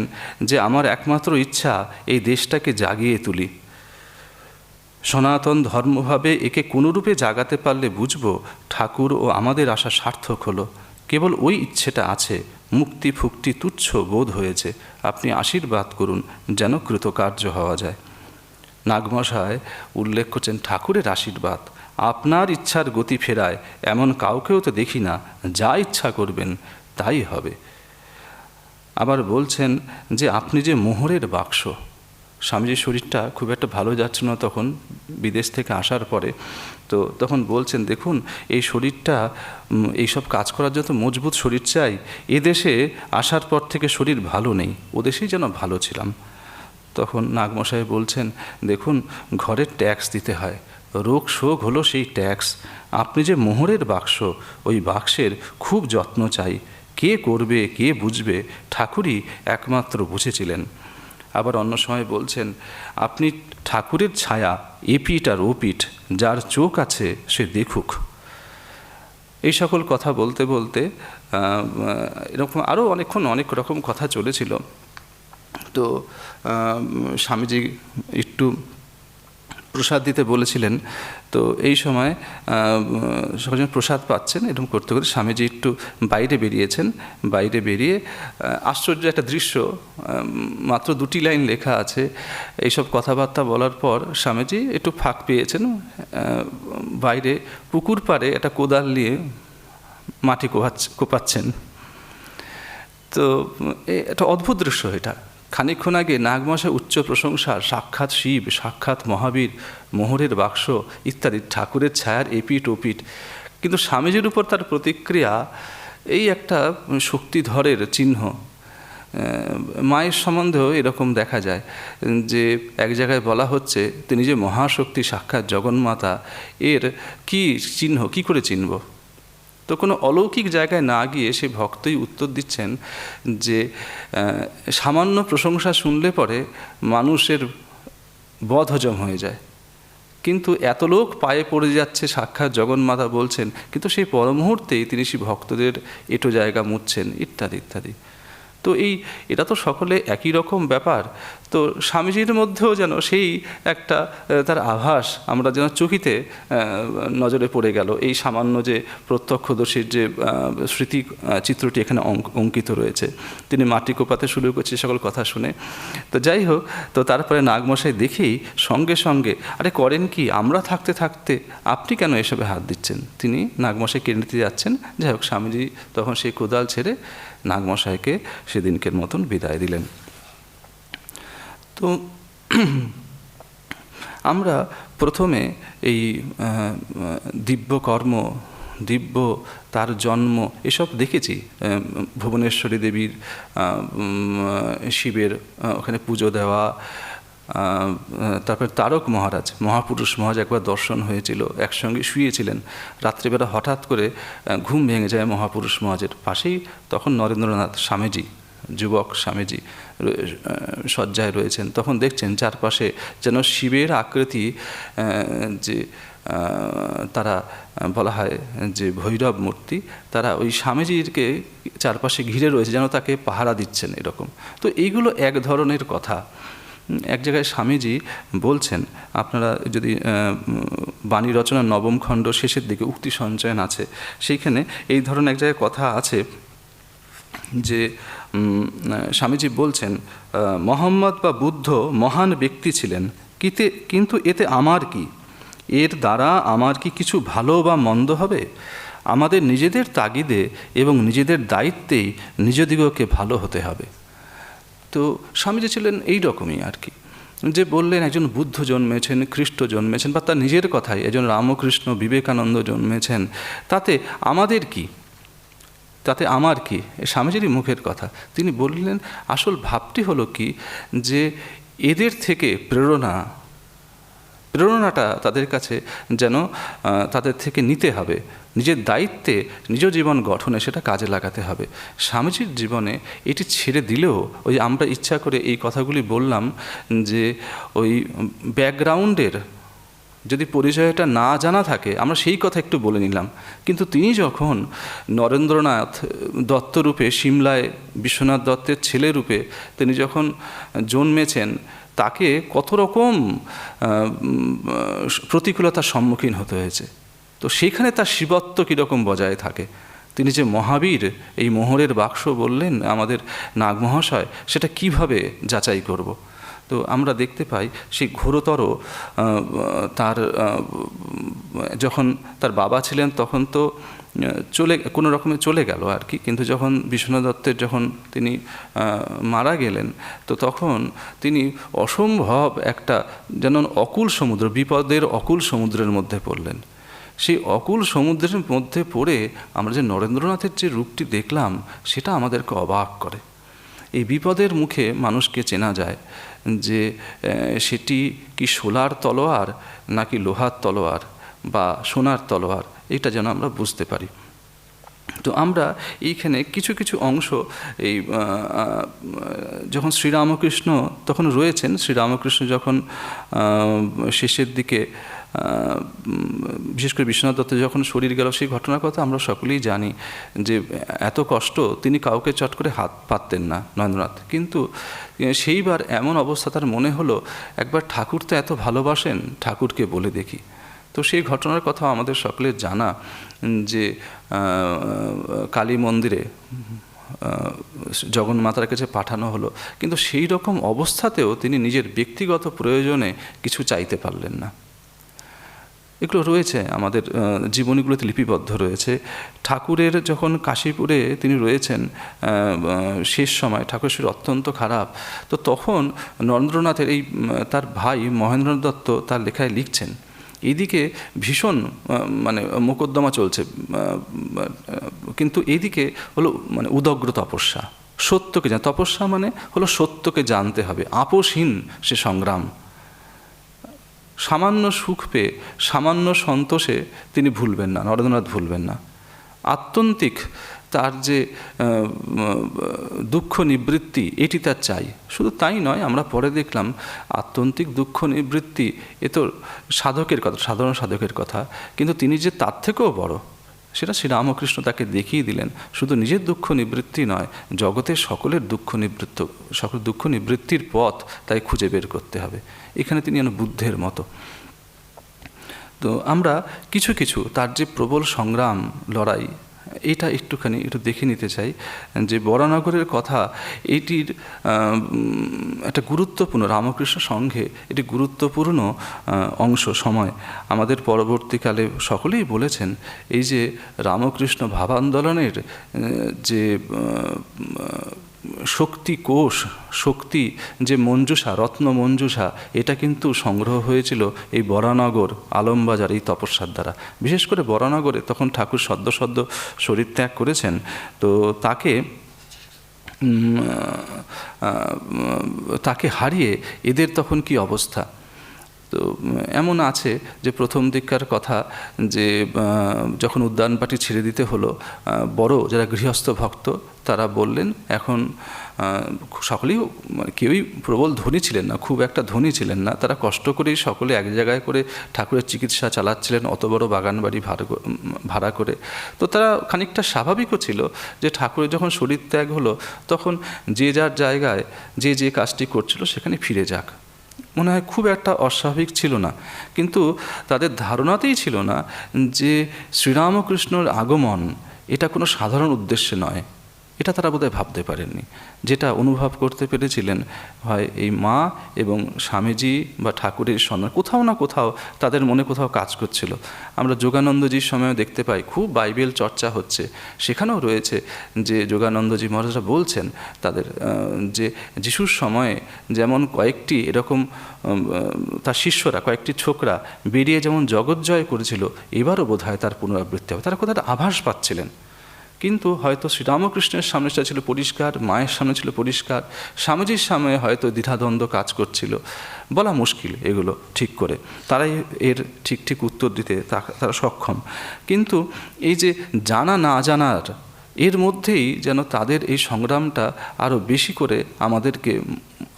যে আমার একমাত্র ইচ্ছা এই দেশটাকে জাগিয়ে তুলি। সনাতন ধর্মভাবে একে কোনোরূপে জাগাতে পারলে বুঝবো ঠাকুর ও আমাদের আশা সার্থক হলো। কেবল ওই ইচ্ছেটা আছে, মুক্তি ফুক্তি তুচ্ছ বোধ হয়েছে। আপনি আশীর্বাদ করুন যেন কৃতকার্য হওয়া যায়। নাগমশায় উল্লেখ করছেন ঠাকুরের আশীর্বাদ। আপনার ইচ্ছার গতি ফেরায় এমন কাউকেও তো দেখি না, যা ইচ্ছা করবেন তাই হবে। আবার বলছেন যে আপনি যে মোহরের বাক্স। স্বামীজির শরীরটা খুব একটা ভালো যাচ্ছে না তখন, বিদেশ থেকে আসার পরে। তো তখন বলছেন দেখুন এই শরীরটা, এইসব কাজ করার জন্য মজবুত শরীর চাই। এদেশে আসার পর থেকে শরীর ভালো নেই, ওদেশেই যেন ভালো ছিলাম। তখন নাগমশাই বলছেন দেখুন ঘরের ট্যাক্স দিতে হয়, রোগ শোক হলো সেই ট্যাক্স। আপনি যে মোহরের বাক্স, ওই বাক্সের খুব যত্ন চাই। কে করবে কে বুঝবে, ঠাকুরই একমাত্র বুঝেছিলেন। আবার অন্য সময় বলছেন আপনি ঠাকুরের ছায়া, এপিঠ আর ওপিঠ, যার চোখ আছে সে দেখুক। এই সকল কথা বলতে বলতে এরকম আরও অনেক রকম কথা চলেছিল। তো স্বামীজি একটু প্রসাদ দিতে বলেছিলেন। তো এই সময় সকলজন প্রসাদ পাচ্ছেন, এরকম করতে করতে স্বামীজি একটু বাইরে বেরিয়েছেন। বাইরে বেরিয়ে আশ্চর্য একটা দৃশ্য, মাত্র 2টি লাইন লেখা আছে। এইসব কথাবার্তা বলার পর স্বামীজি একটু ফাঁক পেয়েছেন, বাইরে পুকুর পাড়ে একটা কোদাল নিয়ে মাটি কোপাচ্ছেন। তো একটা অদ্ভুত দৃশ্য এটা। খানিকক্ষণ আগে নাগমশাই উচ্চ প্রশংসা, সাক্ষাৎ শিব, সাক্ষাৎ মহাবীর, মোহরের বাক্স ইত্যাদি, ঠাকুরের ছায়ার এপিঠ ওপিঠ। কিন্তু স্বামীজির উপর তার প্রতিক্রিয়া এই একটা শক্তিধরের চিহ্ন। মায়ের সম্বন্ধেও এরকম দেখা যায় যে এক জায়গায় বলা হচ্ছে তিনি যে মহাশক্তি সাক্ষাৎ জগন্মাতা, এর কি চিহ্ন, কি করে চিনব? তো কোনো অলৌকিক জায়গায় না গিয়ে সে ভক্তই উত্তর দিচ্ছেন যে সামান্য প্রশংসা শুনলে পরে মানুষের বদহজম হয়ে যায়, কিন্তু এত লোক পায়ে পড়ে যাচ্ছে, সাক্ষাৎ জগন্মাতা বলছেন, কিন্তু সেই পর মুহূর্তেই তিনি সেই ভক্তদের এটো জায়গা মুছছেন ইত্যাদি ইত্যাদি। তো এটা তো সকলে একই রকম ব্যাপার। তো স্বামীজির মধ্যেও যেন সেই একটা তার আভাস আমরা যেন চকিতে নজরে পড়ে গেল। এই সামান্য যে প্রত্যক্ষদর্শীর যে স্মৃতি চিত্রটি এখানে অঙ্কিত রয়েছে, তিনি মাটি কোপাতে শুরু করছে সকল কথা শুনে। তো যাই হোক, তো তারপরে নাগমশাই দেখেই সঙ্গে সঙ্গে আরে করেন কি, আমরা থাকতে থাকতে আপনি কেন এসবে হাত দিচ্ছেন? তিনি নাগমশাই কেড়ে নিতে যাচ্ছেন। যাই হোক, স্বামীজি তখন সেই কোদাল ছেড়ে নাগমশাইকে সেদিনকের মতন বিদায় দিলেন। তো আমরা প্রথমে এই দিব্য কর্ম, দিব্য তার জন্ম এসব দেখেছি। ভুবনেশ্বরী দেবীর, শিবের ওখানে পুজো দেওয়া, তারপর তারক মহারাজ, মহাপুরুষ মহারাজ একবার দর্শন হয়েছিল, একসঙ্গে শুয়েছিলেন। রাত্রিবেলা হঠাৎ করে ঘুম ভেঙে যায় মহাপুরুষ মহারাজের। পাশেই তখন নরেন্দ্রনাথ স্বামীজি, যুবক স্বামীজি শয্যায় রয়েছেন। তখন দেখছেন চারপাশে যেন শিবের আকৃতি, যে তারা বলা হয় যে ভৈরব মূর্তি, তারা ওই স্বামীজিকে চারপাশে ঘিরে রয়েছে, যেন তাকে পাহারা দিচ্ছেন এরকম। তো এইগুলো এক ধরনের কথা। এক জায়গায় স্বামীজি বলছেন, আপনারা যদি বাণী রচনা নবম খণ্ড শেষের দিকে উক্তি সঞ্চয়ন আছে, সেইখানে এই ধরনের এক জায়গায় কথা আছে যে স্বামীজি বলছেন মোহাম্মদ বা বুদ্ধ মহান ব্যক্তি ছিলেন, কিন্তু এতে আমার কি? এর দ্বারা আমার কি কিছু ভালো বা মন্দ হবে? আমাদের নিজেদের তাগিদে এবং নিজেদের দায়িত্বেই নিজদিগকে ভালো হতে হবে। তো স্বামীজি ছিলেন এই রকমই আর কি। যে বললেন একজন বুদ্ধ জন্মেছেন, খ্রিস্ট জন্মেছেন, বা তার নিজের কথাই একজন রামকৃষ্ণ বিবেকানন্দ জন্মেছেন, তাতে আমাদের কি, তাতে আমার কি? স্বামীজিরই মুখের কথা। তিনি বললেন আসল ভাবটি হলো কি, যে এদের থেকে প্রেরণাটা তাদের কাছে যেন তাদের থেকে নিতে হবে, নিজের দায়িত্বে নিজ জীবন গঠনে সেটা কাজে লাগাতে হবে। স্বামীজির জীবনে এটি ছেড়ে দিলেও, ওই আমরা ইচ্ছা করে এই কথাগুলি বললাম যে ওই ব্যাকগ্রাউন্ডের যদি পরিচয়টা না জানা থাকে, আমরা সেই কথা একটু বলে নিলাম। কিন্তু তিনি যখন নরেন্দ্রনাথ দত্ত রূপে, সিমলায় বিশ্বনাথ দত্তের ছেলে রূপে তিনি যখন জন্মেছেন, তাকে কত রকম প্রতিকূলতার সম্মুখীন হতে হয়েছে। তো সেইখানে তার শিবত্ব কীরকম বজায় থাকে। তিনি যে মহাবীর, এই মোহরের বাক্স বললেন আমাদের নাগমহাশয়, সেটা কিভাবে যাচাই করব? তো আমরা দেখতে পাই সেই ঘোরতর তার যখন তার বাবা ছিলেন তখন তো কোনো রকমে চলে গেল আর কি, কিন্তু যখন বিশ্বনাথ দত্তের যখন তিনি মারা গেলেন, তো তখন তিনি অসম্ভব একটা যেন অকুল সমুদ্র, বিপদের অকুল সমুদ্রের মধ্যে পড়লেন। সেই অকুল সমুদ্রের মধ্যে পড়ে আমরা যে নরেন্দ্রনাথের যে রূপটি দেখলাম, সেটা আমাদেরকে অবাক করে। এই বিপদের মুখে মানুষকে চেনা যায় যে সেটি কি শোলার তলোয়ার নাকি লোহার তলোয়ার বা সোনার তলোয়ার, এটা যেন আমরা বুঝতে পারি। তো আমরা এইখানে কিছু কিছু অংশ, এই যখন শ্রীরামকৃষ্ণ তখন রয়েছেন, শ্রীরামকৃষ্ণ যখন শেষের দিকে, বিশেষ করে বিশ্বনাথ দত্ত যখন শরীর গেল, সেই ঘটনার কথা আমরা সকলেই জানি যে এত কষ্ট তিনি কাউকে চট করে হাত পাততেন না নরেন্দ্রনাথ। কিন্তু সেইবার এমন অবস্থা তার মনে হলো, একবার ঠাকুর তো এত ভালোবাসেন, ঠাকুরকে বলে দেখি। তো সেই ঘটনার কথা আমাদের সকলের জানা যে কালী মন্দিরে জগন্মাতার কাছে পাঠানো হলো, কিন্তু সেই রকম অবস্থাতেও তিনি নিজের ব্যক্তিগত প্রয়োজনে কিছু চাইতে পারলেন না। এগুলো রয়েছে আমাদের জীবনীগুলোতে লিপিবদ্ধ রয়েছে। ঠাকুরের যখন কাশীপুরে তিনি রয়েছেন শেষ সময়, ঠাকুরের শরীর অত্যন্ত খারাপ, তো তখন নরেন্দ্রনাথের এই তার ভাই মহেন্দ্রনাথ দত্ত তার লেখায় লিখছেন, এইদিকে ভীষণ মানে মোকদ্দমা চলছে, কিন্তু এইদিকে হলো মানে উদগ্র তপস্যা, সত্যকে জানা। তপস্যা মানে হলো সত্যকে জানতে হবে, আপোষহীন সে সংগ্রাম। সামান্য সুখ পেয়ে, সামান্য সন্তোষে তিনি ভুলবেন না, নরেন্দ্রনাথ ভুলবেন না। আত্যন্তিক তার যে দুঃখ নিবৃত্তি, এটি তার চাই। শুধু তাই নয়, আমরা পরে দেখলাম আত্যন্তিক দুঃখ নিবৃত্তি এ তো সাধকের কথা, সাধারণ সাধকের কথা, কিন্তু তিনি যে তার থেকেও বড়, সেটা শ্রীরামকৃষ্ণ তাকে দেখিয়ে দিলেন। শুধু নিজের দুঃখ নিবৃত্তি নয়, জগতের সকলের সকল দুঃখ নিবৃত্তির পথ তাই খুঁজে বের করতে হবে। এখানে তিনি যেন বুদ্ধের মতো। তো আমরা কিছু কিছু তার যে প্রবল সংগ্রাম, লড়াই, এটা একটু দেখে নিতে চাই। যে বরানগরের কথা, এটির একটা গুরুত্বপূর্ণ, রামকৃষ্ণ সংঘে এটি গুরুত্বপূর্ণ অংশ, সময়। আমাদের পরবর্তীকালে সকলেই বলেছেন, এই যে রামকৃষ্ণ ভাবান্দোলনের যে শক্তি কোষ, শক্তি যে মঞ্জুষা, রত্ন মঞ্জুষা, এটা কিন্তু সংগ্রহ হয়েছিল এই বরানগর, আলমবাজার, এই তপস্যার দ্বারা। বিশেষ করে বরানগরে তখন ঠাকুর সদ্য শরীর ত্যাগ করেছেন, তো তাকে হারিয়ে এদের তখন কি অবস্থা। তো এমন আছে যে প্রথম দিককার কথা, যে যখন উদ্যানপাটি ছেড়ে দিতে হলো, বড় যারা গৃহস্থ ভক্ত তারা বললেন, এখন সকলেই কেউই প্রবল ধনী ছিলেন না, খুব একটা ধনী ছিলেন না, তারা কষ্ট করেই সকলে এক জায়গায় করে ঠাকুরের চিকিৎসা চালাচ্ছিলেন, অত বড় বাগান বাড়ি ভাড়া করে। তো তারা খানিকটা স্বাভাবিকও ছিল যে ঠাকুরের যখন শরীর ত্যাগ হলো, তখন যে যার জায়গায় যে কাজটি করছিল সেখানে ফিরে যাক। মনে হয় খুব একটা অস্বাভাবিক ছিল না, কিন্তু তাদের ধারণাতেই ছিল না যে শ্রীরামকৃষ্ণর আগমন এটা কোনো সাধারণ উদ্দেশ্যে নয়, এটা তারা বোধহয় ভাবতে পারেননি। যেটা অনুভব করতে পেরেছিলেন হয় এই মা এবং স্বামীজি বা ঠাকুরের সন্ধান কোথাও না কোথাও তাদের মনে কোথাও কাজ করছিল। আমরা যোগানন্দজির সময়ও দেখতে পাই খুব বাইবেল চর্চা হচ্ছে, সেখানেও রয়েছে যে যোগানন্দজি মহারাজরা বলছেন তাদের যে যিশুর সময়ে যেমন কয়েকটি এরকম তার শিষ্যরা কয়েকটি ছোকরা বেরিয়ে যেমন জগৎ জয় করেছিল, এবারও বোধহয় তার পুনরাবৃত্তি হবে। তারা কোথাও একটা আভাস পাচ্ছিলেন। কিন্তু হয়তো শ্রীরামকৃষ্ণের সামনেটা ছিল পরিষ্কার, মায়ের সামনে ছিল পরিষ্কার, স্বামীজির সামনে হয়তো দ্বিধাদ্বন্দ্ব কাজ করছিল। বলা মুশকিল এগুলো ঠিক করে, তারাই এর ঠিক ঠিক উত্তর দিতে তারা সক্ষম। কিন্তু এই যে জানা না জানার এর মধ্যেই যেন তাদের এই সংগ্রামটা আরও বেশি করে আমাদেরকে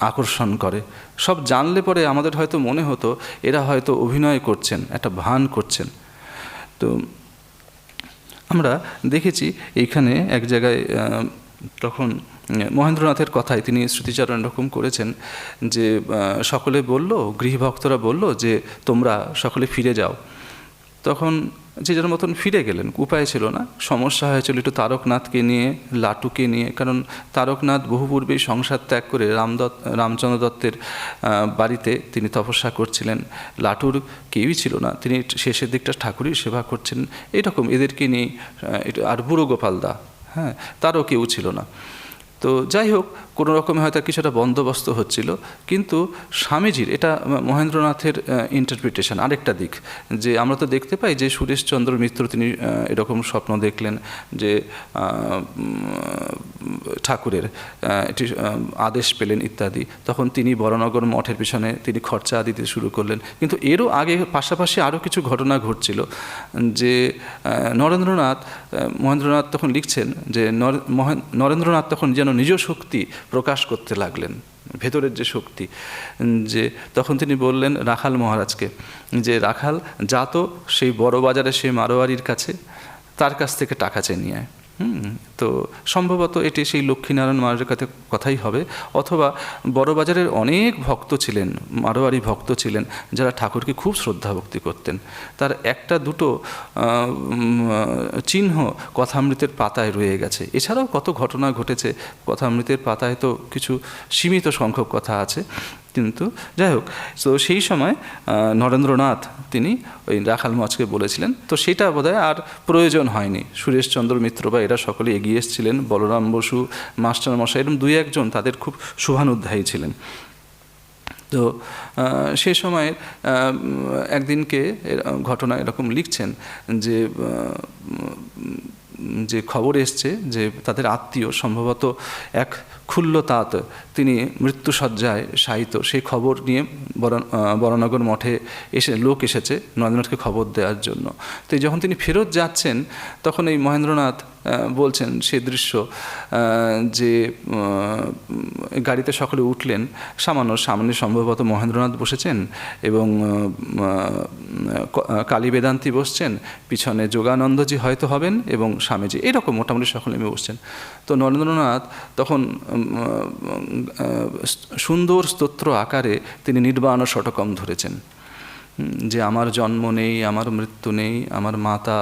আকর্ষণ করে। সব জানলে পরে আমাদের হয়তো মনে হতো এরা হয়তো অভিনয় করছেন, একটা ভান করছেন। তো আমরা দেখেছি এইখানে এক জায়গায় তখন মহেন্দ্রনাথের কথায় তিনি স্মৃতিচারণ এরকম করেছেন যে সকলে বলল, গৃহভক্তরা বলল যে তোমরা সকলে ফিরে যাও। তখন যে যার মতন ফিরে গেলেন, উপায় ছিল না। সমস্যা হয়েছিল একটু তারকনাথকে নিয়ে, লাটুকে নিয়ে, কারণ তারকনাথ বহু পূর্বেই সংসার ত্যাগ করে রামচন্দ্র দত্তের বাড়িতে তিনি তপস্যা করছিলেন। লাটুর কেউই ছিল না, তিনি শেষের দিকটা ঠাকুরই সেবা করছিলেন। এরকম এদেরকে নিয়ে, আর বুড়ো গোপাল দা, হ্যাঁ, তারও কেউ ছিল না। তো যাই হোক, কোনো রকমে হয়তো কিছুটা বন্দোবস্ত হচ্ছিল। কিন্তু স্বামীজির এটা মহেন্দ্রনাথের ইন্টারপ্রিটেশন, আরেকটা দিক, যে আমরা তো দেখতে পাই যে সুরেশচন্দ্র মিত্র তিনি এরকম স্বপ্ন দেখলেন যে ঠাকুরের এটি আদেশ পেলেন ইত্যাদি। তখন তিনি বরানগর মঠের পিছনে তিনি খরচা দিতে শুরু করলেন। কিন্তু এরও আগে পাশাপাশি আরও কিছু ঘটনা ঘটছিল, যে মহেন্দ্রনাথ তখন লিখছেন যে নরেন্দ্রনাথ তখন যেন নিজ শক্তি প্রকাশ করতে লাগলেন, ভেতরের যে শক্তি, যে তখন তিনি বললেন রাখাল মহারাজকে যে রাখাল যা তো সেই বড় বাজারে সেই মারোয়ারির কাছে, তার কাছ থেকে টাকা চেয়ে নিয়ে আয়। তো সম্ভবত এটি সেই লক্ষ্মীনারায়ণ মহারাজের কাছে কথাই হবে, অথবা বড়বাজারের অনেক ভক্ত ছিলেন, মারোয়ারি ভক্ত ছিলেন, যারা ঠাকুরকে খুব শ্রদ্ধা ভক্তি করতেন। তার একটা দুটো চিহ্ন কথামৃতের পাতায় রয়ে গেছে। এছাড়াও কত ঘটনা ঘটেছে, কথামৃতের পাতায় তো কিছু সীমিত সংখ্যক কথা আছে। কিন্তু যাই হোক, তো সেই সময় নরেন্দ্রনাথ তিনি ওই রাখাল মহারাজকে বলেছিলেন। তো সেটা বোধহয় আর প্রয়োজন হয়নি, সুরেশচন্দ্র মিত্র বা এরা সকলে এগিয়ে এসেছিলেন, বলরাম বসু, মাস্টারমশাই, এরকম দুই একজন তাদের খুব শুভানুধ্যায়ী ছিলেন। তো সে সময় একদিনকে ঘটনা এরকম লিখছেন যে খবর এসছে যে তাদের আত্মীয় সম্ভবত এক ক্ষুল্লতাঁত, তিনি মৃত্যুসজ্জায় শায়িত। সেই খবর নিয়ে বরানগর মঠে লোক এসেছে নরেন্দ্রনাথকে খবর দেওয়ার জন্য। তো যখন তিনি ফেরত যাচ্ছেন, তখন এই মহেন্দ্রনাথ বলছেন সে দৃশ্য, যে গাড়িতে সকলে উঠলেন, সামনে সম্ভবত মহেন্দ্রনাথ বসেছেন এবং কালী বেদান্তি বসছেন, পিছনে যোগানন্দজি হয়তো হবেন এবং স্বামীজি, এরকম মোটামুটি সকলে নেমে বসছেন। তো নরেন্দ্রনাথ তখন সুন্দর স্তোত্র আকারে তিনি নির্বাণ শতকম ধরেছেন, যে আমার জন্ম নেই, আমার মৃত্যু নেই, আমার মাতা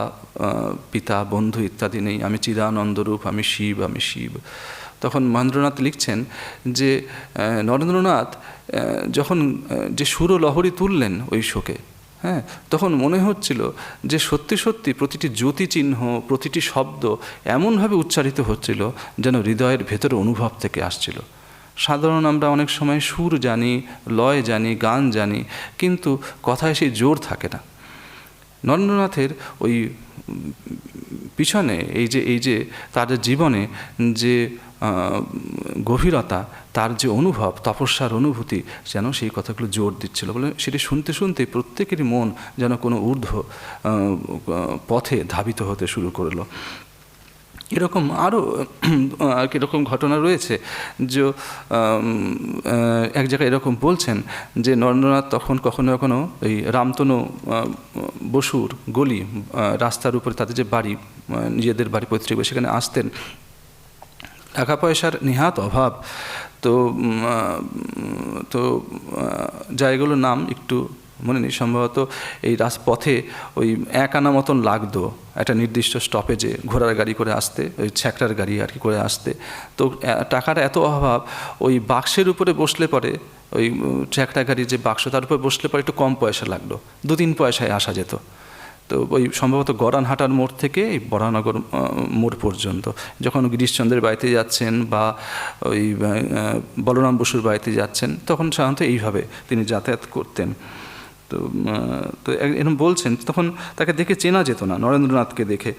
পিতা বন্ধু ইত্যাদি নেই, আমি চিদানন্দরূপ, আমি শিব, আমি শিব। তখন মহেন্দ্রনাথ লিখছেন যে নরেন্দ্রনাথ যখন যে সুরলহরী তুললেন ওই শোকে, হ্যাঁ, তখন মনে হচ্ছিল যে সত্যি সত্যি প্রতিটি জ্যোতি চিহ্ন, প্রতিটি শব্দ এমনভাবে উচ্চারিত হচ্ছিল যেন হৃদয়ের ভেতরে অনুভব থেকে আসছিল। সাধারণ আমরা অনেক সময় সুর জানি, লয় জানি, গান জানি, কিন্তু কথায় সেই জোর থাকে না। নরেন্দ্রনাথের ওই পিছনে এই যে তার জীবনে যে গভীরতা, তার যে অনুভব, তপস্যার অনুভূতি, যেন সেই কথাগুলো জোর দিচ্ছিল বলে সেটি শুনতে শুনতে প্রত্যেকেরই মন যেন কোনো ঊর্ধ্ব পথে ধাবিত হতে শুরু করলো। এরকম আরও কীরকম ঘটনা রয়েছে, যে এক জায়গায় এরকম বলছেন যে নরেন্দ্রনাথ তখন কখনো কখনো এই রামতনু বসুর গলি, রাস্তার উপরে তাদের যে বাড়ি, নিজেদের বাড়ি পৈতৃক, সেখানে আসতেন। টাকা পয়সার নিহাত অভাব, তো জায়গাগুলোর নাম একটু মনে নেই, সম্ভবত এই রাজপথে ওই 1 আনা মতন লাগতো একটা নির্দিষ্ট স্টপেজে ঘোড়ার গাড়ি করে আসতে, ওই ছ্যাঁকড়ার গাড়ি আর কি করে আসতে। তো টাকার এত অভাব, ওই বাক্সের উপরে বসলে পরে, ওই ছ্যাঁকড়া গাড়ির যে বাক্স তার উপরে বসলে পরে একটু কম পয়সা লাগলো, 2-3 পয়সায় আসা যেত। তো ওই সম্ভবত গরানহাটার মোড় থেকে এই বরানগর মোড় পর্যন্ত যখন গিরিশচন্দ্রের বাড়িতে যাচ্ছেন বা ওই বলরাম বসুর বাড়িতে যাচ্ছেন, তখন সাধারণত এইভাবে তিনি যাতায়াত করতেন। তো এরকম বলছেন, তখন তাকে দেখে চেনা যেত না, নরেন্দ্রনাথকে দেখে।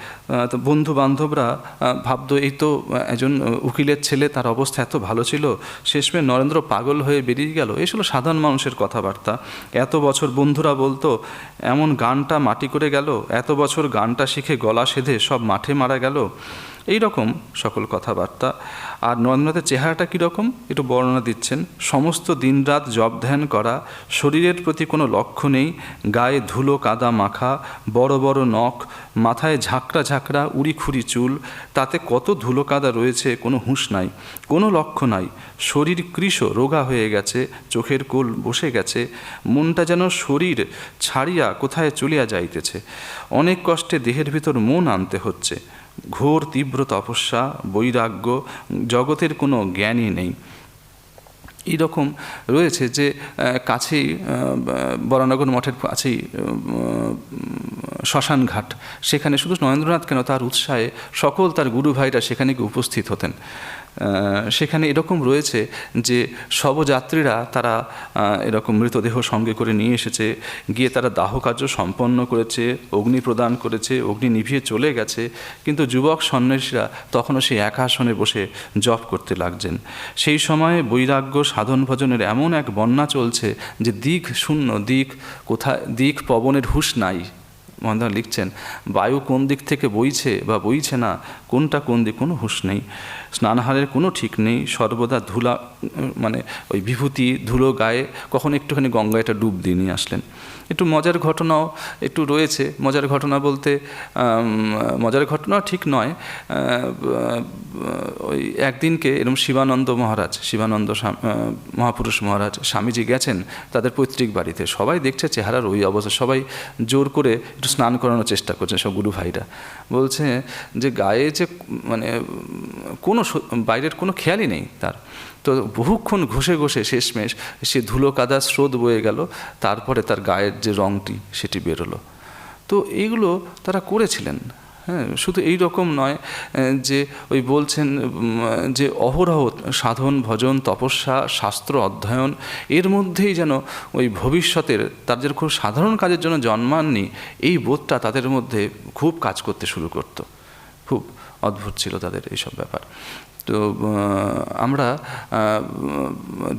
তো বন্ধু বান্ধবরা ভাবতো এই তো একজন উকিলের ছেলে, তার অবস্থা এত ভালো ছিল, শেষমেশ নরেন্দ্র পাগল হয়ে বেরিয়ে গেল। এই ছিল সাধারণ মানুষের কথাবার্তা। এত বছর বন্ধুরা বলতো এমন গানটা মাটি করে গেল, এত বছর গানটা শিখে গলা সেধে সব মাঠে মারা গেল, এই রকম সকল কথাবার্তা। আর নরেন্দ্রনাথের চেহারাটা কীরকম একটু বর্ণনা দিচ্ছেন। সমস্ত দিনরাত জপ ধ্যান করা, শরীরের প্রতি কোনো লক্ষ্য নেই, গায়ে ধুলো কাদা মাখা, বড় বড় নখ, মাথায় ঝাঁকড়া ঝাঁকড়া উড়ি খুঁড়ি চুল, তাতে কত ধুলো কাদা রয়েছে কোনো হুঁশ নাই, কোনো লক্ষ্য নাই। শরীর কৃশ রোগা হয়ে গেছে, চোখের কোল বসে গেছে, মনটা যেন শরীর ছাড়িয়া কোথায় চলিয়া যাইতেছে। অনেক কষ্টে দেহের ভিতর মন আনতে হচ্ছে। ঘোর তীব্র তপস্যা, বৈরাগ্য, জগতের কোনো জ্ঞানই নেই। এইরকম রয়েছে যে কাছেই বরানগর মঠের কাছেই শ্মশান ঘাট, সেখানে শুধু নরেন্দ্রনাথ কেন, তার উৎসাহে সকল তার গুরু ভাইরা সেখানে গিয়ে উপস্থিত হতেন। সেখানে এরকম রয়েছে যে শবযাত্রীরা তারা এরকম মৃতদেহ সঙ্গে করে নিয়ে এসেছে, গিয়ে তারা দাহ কার্য সম্পন্ন করেছে, অগ্নি প্রদান করেছে, অগ্নি নিভিয়ে চলে গেছে, কিন্তু যুবক সন্ন্যাসীরা তখনও সেই এক আসনে বসে জপ করতে লাগছেন। সেই সময়ে বৈরাগ্য সাধন ভজনের এমন এক বন্যা চলছে যে দিক শূন্য, কোথায় দিক পবনের হুঁশ নাই। মহাত্মা লিখছেন, বায়ু কোন দিক থেকে বইছে বা বইছে না, কোনটা কোন দিক কোনো হুঁশ নেই, স্নানাহারের কোনো ঠিক নেই, সর্বদা ধুলা মানে ওই বিভূতি ধুলো গায়ে, কখন একটুখানি গঙ্গায় একটা ডুব দিয়ে নিয়ে আসলেন। একটু মজার ঘটনাও একটু রয়েছে। মজার ঘটনা বলতে মজার ঘটনা ঠিক নয়, ওই একদিনকে এরকম শিবানন্দ মহাপুরুষ মহারাজ স্বামীজি গেছেন তাদের পৈতৃক বাড়িতে। সবাই দেখছে চেহারার ওই অবস্থা, সবাই জোর করে একটু স্নান করানোর চেষ্টা করছেন সব গুরু ভাইরা। বলছে যে গায়ে যে মানে কোনো বাইরের কোনো খেয়ালই নেই তার। তো বহুক্ষণ ঘষে ঘষে শেষমেশ সে ধুলো কাদা স্রোত বয়ে গেল, তারপরে তার গায়ের যে রঙটি সেটি বেরোলো। তো এইগুলো তারা করেছিলেন। হ্যাঁ, শুধু এই রকম নয় যে ওই বলছেন যে অহরহ সাধন ভজন তপস্যা শাস্ত্র অধ্যয়ন, এর মধ্যেই যেন ওই ভবিষ্যতের তাদের খুব সাধারণ কাজের জন্য জন্মাননি এই বোধটা তাদের মধ্যে খুব কাজ করতে শুরু করত। খুব অদ্ভুত ছিল তাদের এইসব ব্যাপার। তো আমরা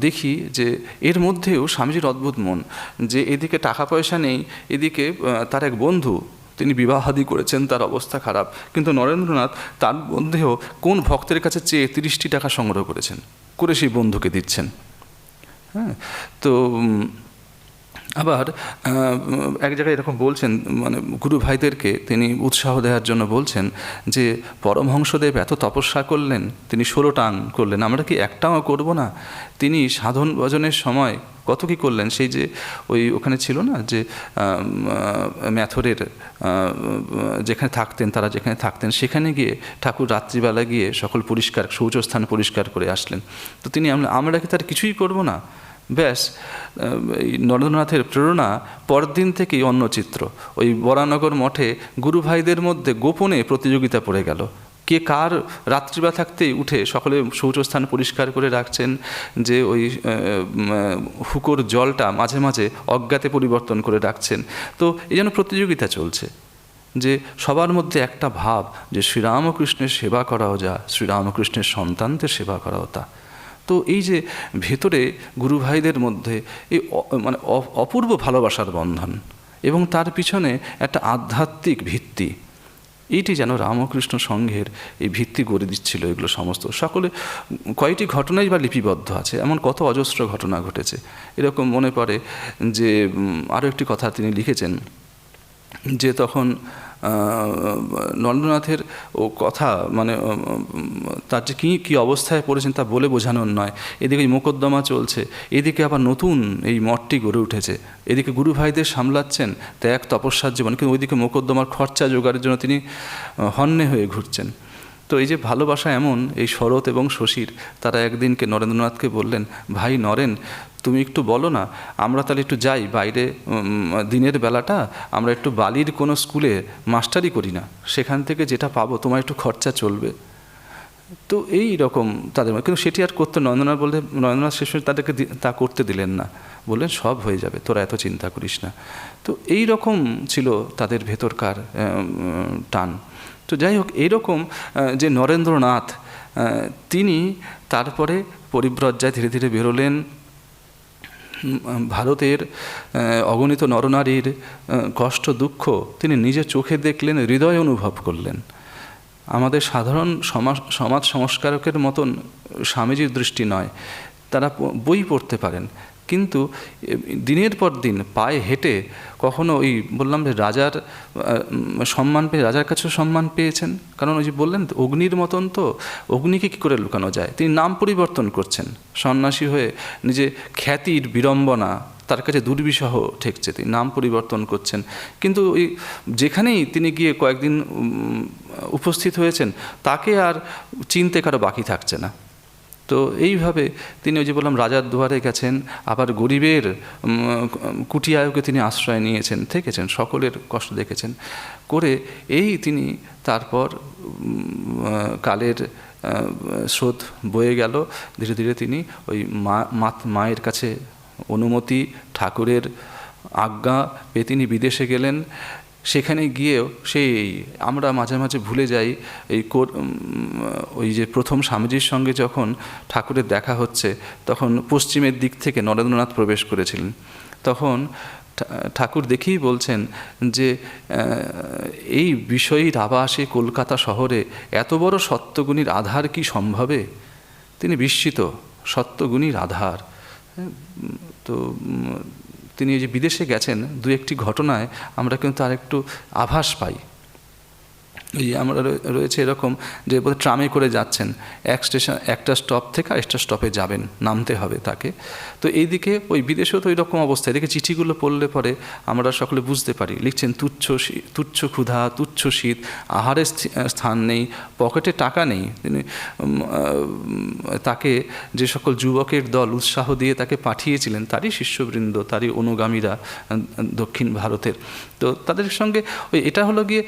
দেখি যে এর মধ্যেও স্বামীজির অদ্ভুত মন, যে এদিকে টাকা পয়সা নেই, এদিকে তার এক বন্ধু তিনি বিবাহাদি করেছেন, তার অবস্থা খারাপ, কিন্তু নরেন্দ্রনাথ তার মধ্যেও কোন ভক্তের কাছে চেয়ে 30টি টাকা সংগ্রহ করেছেন, করে সেই বন্ধুকে দিচ্ছেন। হ্যাঁ, তো আবার এক জায়গায় এরকম বলছেন, মানে গুরু ভাইদেরকে তিনি উৎসাহ দেওয়ার জন্য বলছেন যে পরমহংসদেব এত তপস্যা করলেন, তিনি 16টা আং করলেন, আমরা কি একটাও করব না? তিনি সাধন ভজনের সময় কত কি করলেন। সেই যে ওখানে ছিল না যে ম্যাথরের যেখানে থাকতেন, তারা যেখানে থাকতেন সেখানে গিয়ে ঠাকুর রাত্রিবেলা গিয়ে সকল পরিষ্কার শৌচস্থান পরিষ্কার করে আসলেন। তো তিনি আমরা কি তার কিছুই করব না? ব্যাস, এই নরেন্দ্রনাথের প্রেরণা পরদিন থেকেই অন্য চিত্র। ওই বরানগর মঠে গুরু ভাইদের মধ্যে গোপনে প্রতিযোগিতা পড়ে গেল, কে কার রাত্রিবেলা থাকতেই উঠে সকলে শৌচস্থান পরিষ্কার করে রাখছেন, যে ওই হুকোর জলটা মাঝে মাঝে অজ্ঞাতে পরিবর্তন করে রাখছেন। তো এই জন্য প্রতিযোগিতা চলছে, যে সবার মধ্যে একটা ভাব যে শ্রীরামকৃষ্ণের সেবা করাও যা, শ্রীরামকৃষ্ণের সন্তানদের সেবা করাও তা। তো এই যে ভেতরে গুরু ভাইদের মধ্যে এই মানে অপূর্ব ভালোবাসার বন্ধন এবং তার পিছনে একটা আধ্যাত্মিক ভিত্তি, এইটি যেন রামকৃষ্ণ সংঘের এই ভিত্তি গড়ে দিচ্ছিল। এগুলো সমস্ত সকলে কয়টি ঘটনাই বা লিপিবদ্ধ আছে, এমন কত অজস্র ঘটনা ঘটেছে। এরকম মনে পড়ে যে আরও একটি কথা তিনি লিখেছেন, যে তখন নরেন্দ্রনাথের ও কথা মানে তার যে কী অবস্থায় পড়েছেন তা বলে বোঝানোর নয়। এদিকে মোকদ্দমা চলছে, এদিকে আবার নতুন এই মঠটি গড়ে উঠেছে, এদিকে গুরু ভাইদের সামলাচ্ছেন ত্যাগ তপস্যার জীবন, কিন্তু ওইদিকে মোকদ্দমার খরচা জোগাড়ের জন্য তিনি হন্যে হয়ে ঘুরছেন। তো এই যে ভালোবাসা এমন, এই শরৎ এবং শশীর, তারা একদিনকে নরেন্দ্রনাথকে বললেন, ভাই নরেন, তুমি একটু বলো না, আমরা তাহলে একটু যাই বাইরে, দিনের বেলাটা আমরা একটু বালির কোনো স্কুলে মাস্টারি করি না, সেখান থেকে যেটা পাবো তোমার একটু খরচা চলবে। তো এই রকম তাদের, কিন্তু সেটি আর করতে নরেন্দ্রনাথ শেষ তাদেরকে তা করতে দিলেন না, বললেন সব হয়ে যাবে, তোরা এত চিন্তা করিস না। তো এই রকম ছিল তাদের ভেতরকার টান। তো যাই হোক, এইরকম যে নরেন্দ্রনাথ, তিনি তারপরে পরিব্রজ্যায় ধীরে ধীরে বেরোলেন, ভারতের অগণিত নরনারীর কষ্ট দুঃখ তিনি নিজে চোখে দেখলেন, হৃদয় অনুভব করলেন। আমাদের সাধারণ সমাজ সংস্কারকের মতন স্বামীজির দৃষ্টি নয়, তারা বই পড়তে পারেন, কিন্তু দিনের পর দিন পায়ে হেঁটে কখনো ওই বললাম যে রাজার সম্মান পেয়ে, রাজার কাছেও সম্মান পেয়েছেন, কারণ ওই যে বললেন অগ্নির মতন, তো অগ্নিকে কী করে লুকানো যায়, তিনি নাম পরিবর্তন করছেন, সন্ন্যাসী হয়ে নিজে খ্যাতির বিড়ম্বনা তার কাছে দুর্বিষহ ঠেকছে, তিনি নাম পরিবর্তন করছেন, কিন্তু ওই যেখানেই তিনি গিয়ে কয়েকদিন উপস্থিত হয়েছেন তাকে আর চিনতে কারো বাকি থাকছে না। তো এইভাবে তিনি ওই যে বললাম রাজার দুয়ারে গেছেন, আবার গরিবের কুটিয়ায়কে তিনি আশ্রয় নিয়েছেন, থেকেছেন, সকলের কষ্ট দেখেছেন করে, এই তিনি তারপর কালের স্রোত বয়ে গেল, ধীরে ধীরে তিনি ওই মায়ের কাছে অনুমতি, ঠাকুরের আজ্ঞা পেয়ে তিনি বিদেশে গেলেন। সেখানে গিয়েও সেই আমরা মাঝে মাঝে ভুলে যাই, ওই যে প্রথম স্বামীজির সঙ্গে যখন ঠাকুরের দেখা হচ্ছে, তখন পশ্চিমের দিক থেকে নরেন্দ্রনাথ প্রবেশ করেছিলেন, তখন ঠাকুর দেখেই বলছেন যে এই বিষয়ীর আবাসে কলকাতা শহরে এত বড় সত্যগুণীর আধার কি সম্ভবে, তিনি বিস্মিত, সত্যগুণীর আধার। তো তিনি এই যে বিদেশে গেছেন, দু একটি ঘটনায় আমরা কিন্তু তার একটু আভাস পাই। এই আমরা রয়েছে এরকম যে ট্রামে করে যাচ্ছেন, একটা স্টপ থেকে আরেকটা স্টপে যাবেন, নামতে হবে তাকে। তো এইদিকে ওই বিদেশেও তো ওই রকম অবস্থা, এদিকে চিঠিগুলো পড়লে পরে আমরা সকলে বুঝতে পারি, লিখছেন তুচ্ছ ক্ষুধা, তুচ্ছ শীত, আহারের স্থান নেই, পকেটে টাকা নেই। তিনি তাকে যে সকল যুবকের দল উৎসাহ দিয়ে তাকে পাঠিয়েছিলেন, তারই শিষ্যবৃন্দ, তারই অনুগামীরা দক্ষিণ ভারতের, তো তাদের সঙ্গে ওই এটা হলো গিয়ে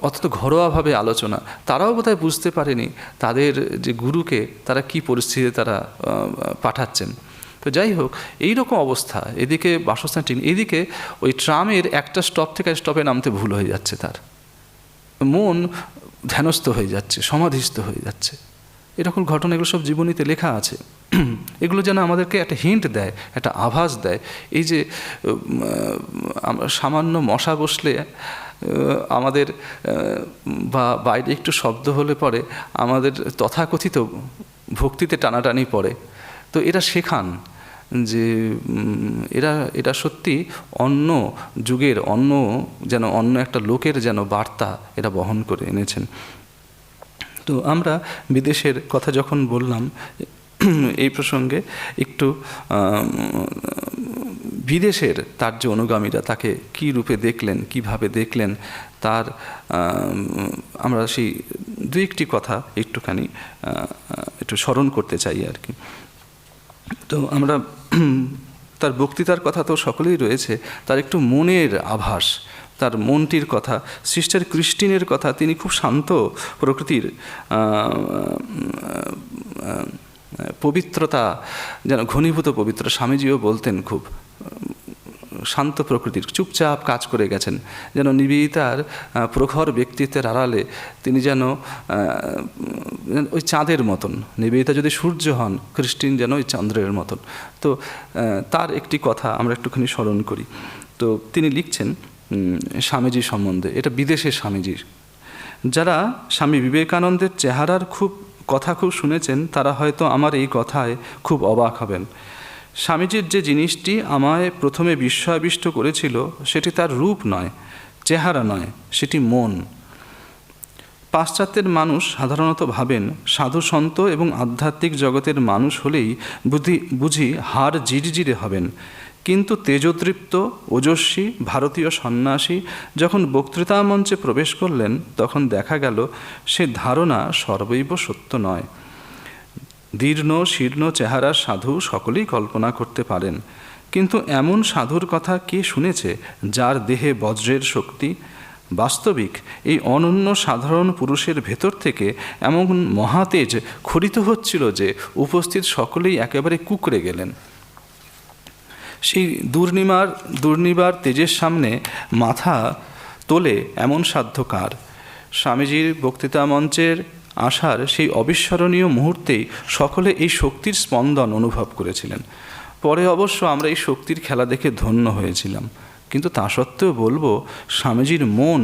অত্যন্ত ঘরোয়াভাবে আলোচনা। তারাও বোধহয় বুঝতে পারেনি তাদের যে গুরুকে তারা কি পরিস্থিতিতে তারা পাঠাচ্ছেন। তো যাই হোক, এইরকম অবস্থা, এদিকে বাসস্থান ঠিক, এদিকে ওই ট্রামের একটা স্টপ থেকে স্টপে নামতে ভুল হয়ে যাচ্ছে, তার মন ধ্যানস্থ হয়ে যাচ্ছে, সমাধিস্থ হয়ে যাচ্ছে। এরকম ঘটনা, এগুলো সব জীবনীতে লেখা আছে। এগুলো যেন আমাদেরকে একটা হিন্ট দেয়, একটা আভাস দেয়। এই যে সামান্য মশা বসলে আমাদের বা বাইরে একটু শব্দ হলে পরে আমাদের তথাকথিত ভক্তিতে টানাটানি পড়ে। তো এরা শেখান যে এরা সত্যি অন্য যুগের, অন্য একটা লোকের যেন বার্তা এরা বহন করে এনেছেন। তো আমরা বিদেশের কথা যখন বললাম, এই প্রসঙ্গে একটু বিদেশের তার যে অনুগামীরা তাকে কী রূপে দেখলেন, কিভাবে দেখলেন, তার আমরা সেই দু একটি কথা একটুখানি একটু স্মরণ করতে চাই আর কি। তো আমরা তার বক্তৃতার কথা তো সকলেই রয়েছে, তার একটু মনের আভাস, তার মনটির কথা, সিস্টার ক্রিস্টিনের কথা। তিনি খুব শান্ত প্রকৃতির, পবিত্রতা যেন ঘনীভূত পবিত্র, স্বামীজিও বলতেন খুব শান্ত প্রকৃতির, চুপচাপ কাজ করে গেছেন, যেন নিবেদিতার প্রখর ব্যক্তিত্বের আড়ালে তিনি যেন ওই চাঁদের মতন, নিবেদিতা যদি সূর্য হন, ক্রিস্টিন যেন ওই চন্দ্রের মতন। তো তার একটি কথা আমরা একটুখানি স্মরণ করি। তো তিনি লিখছেন স্বামীজি সম্বন্ধে, এটা বিদেশের স্বামীজির, যারা স্বামী বিবেকানন্দের চেহারার কথা খুব শুনেছেন, তারা হয়তো আমার এই কথায় খুব অবাক হবেন। স্বামীজির যে জিনিসটি আমায় প্রথমে বিস্ময়াবিষ্ট করেছিল, সেটি তার রূপ নয়, চেহারা নয়, সেটি মন। পাশ্চাত্যের মানুষ সাধারণত ভাবেন সাধু সন্ত এবং আধ্যাত্মিক জগতের মানুষ হলেই বুঝি হাড় জিরজিরে হবেন। কিন্তু তেজোদৃপ্ত ওজস্বী ভারতীয় সন্ন্যাসী যখন বক্তৃতা মঞ্চে প্রবেশ করলেন, তখন দেখা গেল সে ধারণা সর্বৈব সত্য নয়। দীর্ণ শীর্ণ চেহারার সাধু সকলেই কল্পনা করতে পারেন, কিন্তু এমন সাধুর কথা কে শুনেছে যার দেহে বজ্রের শক্তি? বাস্তবিক এই অনন্য সাধারণ পুরুষের ভেতর থেকে এমন মহাতেজ খরিত হচ্ছিল যে উপস্থিত সকলেই একেবারে কুঁকড়ে গেলেন। সেই দুর্নিবার তেজের সামনে মাথা তোলে এমন সাধ্য কার? স্বামীজির বক্তৃতা মঞ্চের আসার সেই অবিস্মরণীয় মুহূর্তেই সকলে এই শক্তির স্পন্দন অনুভব করেছিলেন। পরে অবশ্য আমরা এই শক্তির খেলা দেখে ধন্য হয়েছিলাম, কিন্তু তা সত্ত্বেও বলবো, স্বামীজির মন,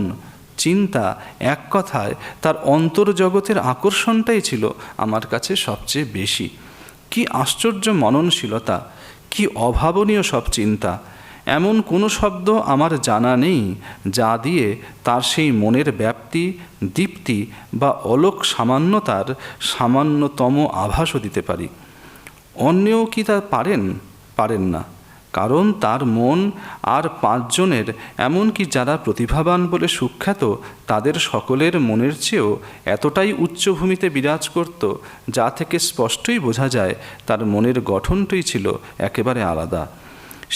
চিন্তা, এক কথায় তার অন্তর্জগতের আকর্ষণটাই ছিল আমার কাছে সবচেয়ে বেশি। কি আশ্চর্য মননশীলতা, কি অভাবনীয় সব চিন্তা! এমন কোনো শব্দ আমার জানা নেই যা দিয়ে তার সেই মনের ব্যাপ্তি, দীপ্তি বা অলোক সামান্যতার সামান্যতম আভাসও দিতে পারি। অন্যও কি তা পারেন না, কারণ তার মন আর পাঁচজনের, এমনকি যারা প্রতিভাবান বলে সুখ্যাত, তাদের সকলের মনের চেয়েও এতটাই উচ্চভূমিতে বিরাজ করত, যা থেকে স্পষ্টই বোঝা যায় তার মনের গঠনটাই ছিল একেবারে আলাদা।